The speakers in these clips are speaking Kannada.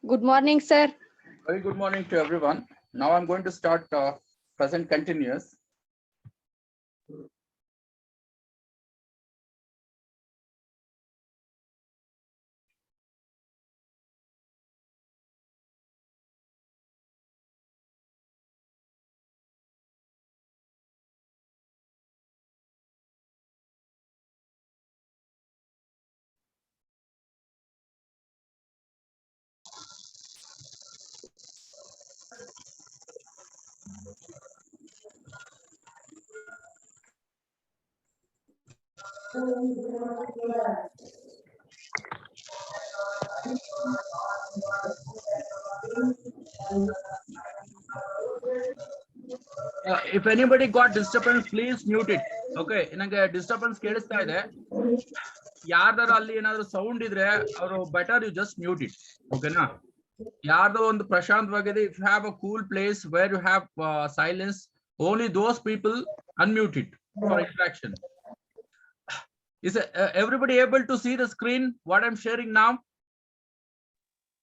Good morning, sir. Very good morning to everyone. Now I'm going to start present continuous. If anybody got disturbance, please mute it. Okay, ನನಗೆ disturbance ಕೇಳಿಸ್ತಾ ಇದೆ. ಯಾರ್ದಾರು ಅಲ್ಲಿ ಏನಾದ್ರು ಸೌಂಡ್ ಇದ್ರೆ ಅವರು better you just mute it. ಓಕೆನಾ? ಯಾರ್ದೋ ಒಂದು ಪ್ರಶಾಂತವಾಗಿದೆ. If you have a cool place where you have silence, only those people unmute it for interaction. Is everybody able to see the screen what I'm sharing now?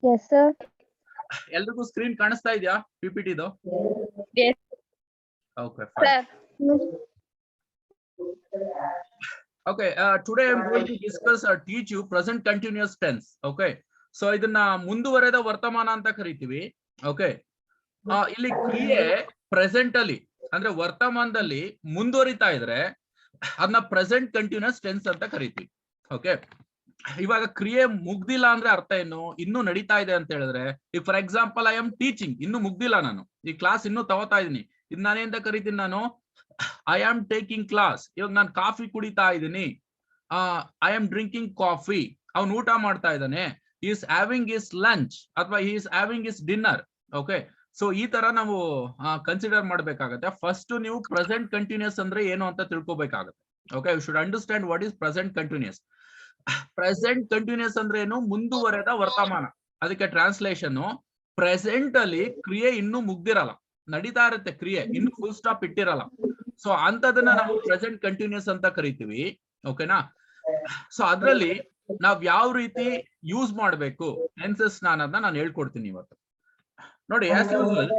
Yes, sir. ಎಲ್ರಿಗೂ ಸ್ಕ್ರೀನ್ ಕಾಣಿಸ್ತಾ ಇದೆಯಾ PPT ದು? Yes, Okay, fine. sir. Okay, today I'm going to discuss or teach you present continuous tense. Okay, so ಇದನ್ನ ಮುಂದುವರೆದ ವರ್ತಮಾನ ಅಂತ ಕರಿತೀವಿ. Okay, ಇಲ್ಲಿ ಕ್ರಿಯೆ ಪ್ರೆಸೆಂಟ್ ಅಲ್ಲಿ ಅಂದ್ರೆ ವರ್ತಮಾನದಲ್ಲಿ ಮುಂದುವರಿತಾ ಇದ್ರೆ ಅದನ್ನ ಪ್ರೆಸೆಂಟ್ ಕಂಟಿನ್ಯೂಸ್ ಟೆನ್ಸ್ ಅಂತ ಕರಿತೀವಿ. ಓಕೆ, ಇವಾಗ ಕ್ರಿಯೆ ಮುಗ್ದಿಲ್ಲ ಅಂದ್ರೆ ಅರ್ಥ ಏನು? ಇನ್ನೂ ನಡೀತಾ ಇದೆ ಅಂತ ಹೇಳಿದ್ರೆ, ಈಗ for example I am teaching, ಇನ್ನು ಮುಗ್ದಿಲ್ಲ, ನಾನು ಈ ಕ್ಲಾಸ್ ಇನ್ನೂ ತಗೋತಾ ಇದೀನಿ, ಇದು ನಾನೇಂತ ಕರಿತೀನಿ? ನಾನು ಐ ಆಮ್ ಟೇಕಿಂಗ್ ಕ್ಲಾಸ್. ಇವಾಗ ನಾನು ಕಾಫಿ ಕುಡಿತಾ ಇದ್ದೀನಿ. I am drinking coffee. ಅವ್ನು ಊಟ ಮಾಡ್ತಾ ಇದ್ದಾನೆ. ಈಸ್ ಹ್ಯಾವಿಂಗ್ ಇಸ್ ಲಂಚ್ ಅಥವಾ is having is dinner. Okay, so ಈ ತರ ನಾವು ಕನ್ಸಿಡರ್ ಮಾಡ್ಬೇಕಾಗತ್ತೆ. ಫಸ್ಟ್ ನೀವು ಪ್ರೆಸೆಂಟ್ ಕಂಟಿನ್ಯೂಸ್ ಅಂದ್ರೆ ಏನು ಅಂತ ತಿಳ್ಕೊಬೇಕಾಗತ್ತೆ. Okay, you should understand what is present continuous. Present continuous ಅಂದ್ರೆ ಏನು? ಮುಂದುವರೆದ ವರ್ತಮಾನ. ಅದಕ್ಕೆ ಟ್ರಾನ್ಸ್ಲೇಷನ್, ಪ್ರೆಸೆಂಟ್ ಅಲ್ಲಿ ಕ್ರಿಯೆ ಇನ್ನೂ ಮುಗ್ದಿರಲ್ಲ, ನಡೀತಾ ಇರುತ್ತೆ ಕ್ರಿಯೆ, ಇನ್ನು ಫುಲ್ ಸ್ಟಾಪ್ ಇಟ್ಟಿರಲ್ಲ. ಸೊ ಅಂತದನ್ನ ನಾವು ಪ್ರೆಸೆಂಟ್ ಕಂಟಿನ್ಯೂಸ್ ಅಂತ ಕರಿತೀವಿ. ಓಕೆನಾ? ಸೊ ಅದ್ರಲ್ಲಿ ನಾವ್ ಯಾವ ರೀತಿ ಯೂಸ್ ಮಾಡ್ಬೇಕು ಟೆನ್ಸಸ್ ಅನ್ನೋದನ್ನ ನಾನು ಹೇಳ್ಕೊಡ್ತೀನಿ ಇವತ್ತು. ನೋಡಿ, as usual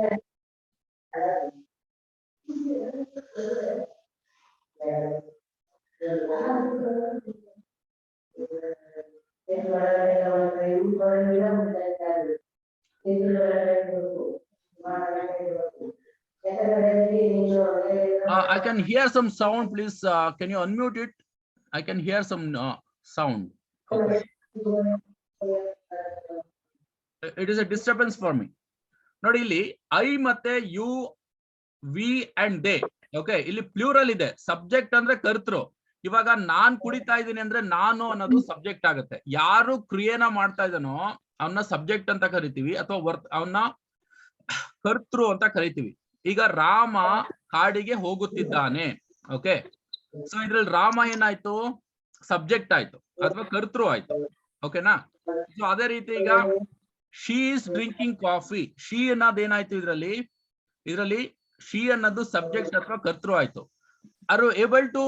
I can hear some sound. Please, can you unmute it? I can hear some sound. Okay. It is a disturbance for me. ನೋಡಿ, ಇಲ್ಲಿ ಐ ಮತ್ತೆ you, we and they. Okay, ಇಲ್ಲಿ ಪ್ಲೂರಲ್ ಇದೆ. ಸಬ್ಜೆಕ್ಟ್ ಅಂದ್ರೆ ಕರ್ತೃ. ಇವಾಗ ನಾನ್ ಕುಡಿತಾ ಇದ್ದೀನಿ ಅಂದ್ರೆ ನಾನು ಅನ್ನೋದು ಸಬ್ಜೆಕ್ಟ್ ಆಗುತ್ತೆ. ಯಾರು ಕ್ರಿಯೆನ ಮಾಡ್ತಾ ಇದ್ದಾನೋ ಅವನ್ನ ಸಬ್ಜೆಕ್ಟ್ ಅಂತ ಕರಿತೀವಿ, ಅಥವಾ ಅವನ್ನ ಕರ್ತೃ ಅಂತ ಕರಿತೀವಿ. ಈಗ ರಾಮ ಕಾಡಿಗೆ ಹೋಗುತ್ತಿದ್ದಾನೆ. ಓಕೆ, ಸೊ ಇದ್ರಲ್ಲಿ ರಾಮ ಏನಾಯ್ತು? ಸಬ್ಜೆಕ್ಟ್ ಆಯ್ತು ಅಥವಾ ಕರ್ತೃ ಆಯ್ತು. ಓಕೆನಾ? ಸೊ ಅದೇ ರೀತಿ ಈಗ she is drinking coffee. She ಅನ್ನೋದು ಏನಾಯ್ತು? ಇದರಲ್ಲಿ ಶಿ ಅನ್ನೋದು ಸಬ್ಜೆಕ್ಟ್ ಅಥವಾ ಕರ್ತೃ ಆಯ್ತು. Are you able to?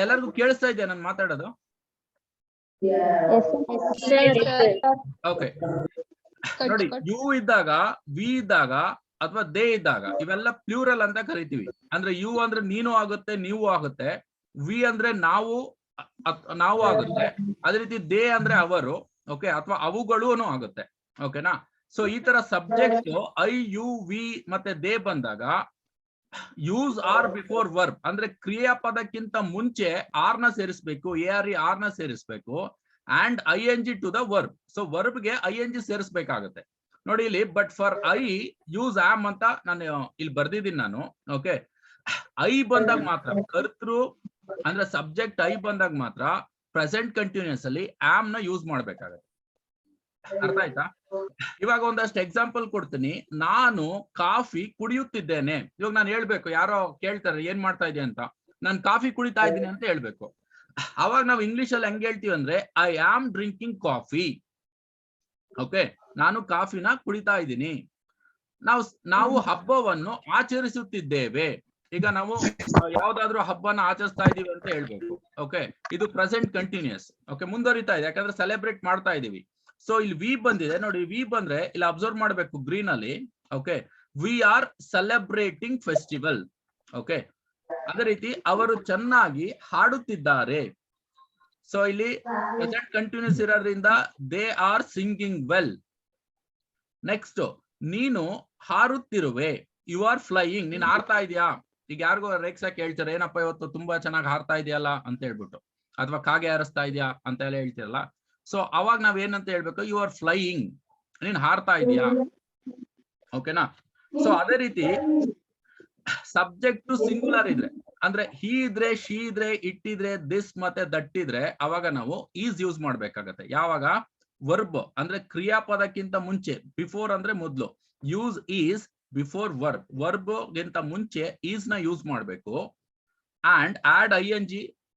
ಎಲ್ಲರಿಗೂ ಕೇಳಿಸ್ತಾ ಇದೆಯಾ ನಾನು ಮಾತಾಡೋದು? ಓಕೆ, ನೋಡಿ, ಯು ಇದ್ದಾಗ, ವಿ ಇದ್ದಾಗ ಅಥವಾ ದೇ ಇದ್ದಾಗ ಇವೆಲ್ಲ ಪ್ಲೂರಲ್ ಅಂತ ಕರಿತೀವಿ. ಅಂದ್ರೆ ಯು ಅಂದ್ರೆ ನೀನು ಆಗುತ್ತೆ, ನೀವು ಆಗುತ್ತೆ. ವಿ ಅಂದ್ರೆ ನಾವು ಆಗುತ್ತೆ. ಅದೇ ರೀತಿ ದೇ ಅಂದ್ರೆ ಅವರು, ಓಕೆ, ಅಥವಾ ಅವುಗಳು ಆಗುತ್ತೆ. ಓಕೆನಾ? ಸೊ ಈ ತರ ಸಬ್ಜೆಕ್ಟ್ ಐ, ಯು, ವಿ ಮತ್ತೆ ದೇ ಬಂದಾಗ ಯೂಸ್ ಆರ್ ಬಿಫೋರ್ ವರ್ಬ್ ಅಂದ್ರೆ ಕ್ರಿಯಾಪದಕ್ಕಿಂತ ಮುಂಚೆ ಆರ್ ನ ಸೇರಿಸಬೇಕು, ARE ನ ಸೇರಿಸಬೇಕು, and ING to the verb. So ವರ್ಬ್ಗೆ ING ಸೇರಿಸಬೇಕಾಗುತ್ತೆ. ನೋಡಿ ಇಲ್ಲಿ, but for I use am ಅಂತ ನಾನು ಇಲ್ಲಿ ಬರ್ದಿದ್ದೀನಿ ನಾನು. ಓಕೆ, ಐ ಬಂದಾಗ ಮಾತ್ರ, ಕರ್ತೃ ಅಂದ್ರೆ ಸಬ್ಜೆಕ್ಟ್ ಐ ಬಂದಾಗ ಮಾತ್ರ ಪ್ರೆಸೆಂಟ್ ಕಂಟಿನ್ಯೂಸ್ ಅಲ್ಲಿ ಆಮ್ ನ ಯೂಸ್ ಮಾಡ್ಬೇಕಾಗತ್ತೆ. ಅರ್ಥ ಆಯ್ತಾ? ಇವಾಗ ಒಂದಷ್ಟು ಎಕ್ಸಾಂಪಲ್ ಕೊಡ್ತೀನಿ. ನಾನು ಕಾಫಿ ಕುಡಿಯುತ್ತಿದ್ದೇನೆ. ಇವಾಗ ನಾನು ಹೇಳ್ಬೇಕು, ಯಾರೋ ಕೇಳ್ತಾರೆ ಏನ್ ಮಾಡ್ತಾ ಇದೆಯಾ ಅಂತ, ನಾನು ಕಾಫಿ ಕುಡಿತಾ ಇದ್ದೀನಿ ಅಂತ ಹೇಳ್ಬೇಕು. ಅವಾಗ ನಾವು ಇಂಗ್ಲಿಷ್ ಅಲ್ಲಿ ಹೆಂಗ್ ಹೇಳ್ತೀವಿ ಅಂದ್ರೆ, I am drinking coffee. Okay, ನಾನು ಕಾಫಿನ ಕುಡಿತಾ ಇದ್ದೀನಿ. ನಾವು ಹಬ್ಬವನ್ನು ಆಚರಿಸುತ್ತಿದ್ದೇವೆ. ಈಗ ನಾವು ಯಾವ್ದಾದ್ರು ಹಬ್ಬನ ಆಚರಿಸ್ತಾ ಇದೀವಿ ಅಂತ ಹೇಳ್ಬೇಕು. ಓಕೆ, ಇದು ಪ್ರೆಸೆಂಟ್ ಕಂಟಿನ್ಯೂಸ್. ಓಕೆ, ಮುಂದುವರಿತಾ ಇದೆ ಯಾಕಂದ್ರೆ ಸೆಲೆಬ್ರೇಟ್ ಮಾಡ್ತಾ ಇದೀವಿ. ಸೊ ಇಲ್ಲಿ ವಿ ಬಂದಿದೆ ನೋಡಿ, ವಿ ಬಂದ್ರೆ ಇಲ್ಲಿ ಅಬ್ಸರ್ವ್ ಮಾಡ್ಬೇಕು ಗ್ರೀನ್ ಅಲ್ಲಿ. Okay, we are celebrating festival. Okay, ಅದೇ ರೀತಿ ಅವರು ಚೆನ್ನಾಗಿ ಹಾಡುತ್ತಿದ್ದಾರೆ. ಸೊ ಇಲ್ಲಿ ಪ್ರೆಸೆಂಟ್ ಕಂಟಿನ್ಯೂಸ್ ಇರೋದ್ರಿಂದ they are singing well. Next, ನೀನು ಹಾರುತ್ತಿರುವೆ, ಯು ಆರ್ ಫ್ಲೈಯಿಂಗ್. ನೀನ್ ಹಾರ್ತಾ ಇದೆಯಾ? ಈಗ ಯಾರಿಗೋ ರೇಕ್ಸಾಕ್ ಹೇಳ್ತಾರೆ, ಏನಪ್ಪ ಇವತ್ತು ತುಂಬಾ ಚೆನ್ನಾಗಿ ಹಾರ್ತಾ ಇದೆಯಲ್ಲ ಅಂತ ಹೇಳ್ಬಿಟ್ಟು, ಅಥವಾ ಕಾಗೆ ಹಾರಿಸ್ತಾ ಇದೆಯಾ ಅಂತ ಎಲ್ಲ ಹೇಳ್ತಿರಲ್ಲ. ಸೊ ಅವಾಗ ನಾವ್ ಏನಂತ ಹೇಳ್ಬೇಕು? ಯು ಆರ್ ಫ್ಲೈಯಿಂಗ್, ನೀನ್ ಹಾರ್ತಾ ಇದೆಯಾ. ಓಕೆನಾ? ಸೊ ಅದೇ ರೀತಿ ಸಬ್ಜೆಕ್ಟ್ ಟು ಸಿಂಗುಲರ್ ಇದ್ರೆ, ಅಂದ್ರೆ ಹಿ ಇದ್ರೆ, ಶಿ ಇದ್ರೆ, ಇಟ್ ಇದ್ರೆ, ದಿಸ್ ಮತ್ತೆ ದಟ್ ಇದ್ರೆ ಅವಾಗ ನಾವು ಈಸ್ ಯೂಸ್ ಮಾಡ್ಬೇಕಾಗತ್ತೆ. ಯಾವಾಗ? ವರ್ಬ್ ಅಂದ್ರೆ ಕ್ರಿಯಾಪದಕ್ಕಿಂತ ಮುಂಚೆ, ಬಿಫೋರ್ ಅಂದ್ರೆ ಮೊದಲು. Use is before verb. Verb ಗಿಂತ ಮುಂಚೆ ಈಸ್ ನ ಯೂಸ್ ಮಾಡ್ಬೇಕು. And add ING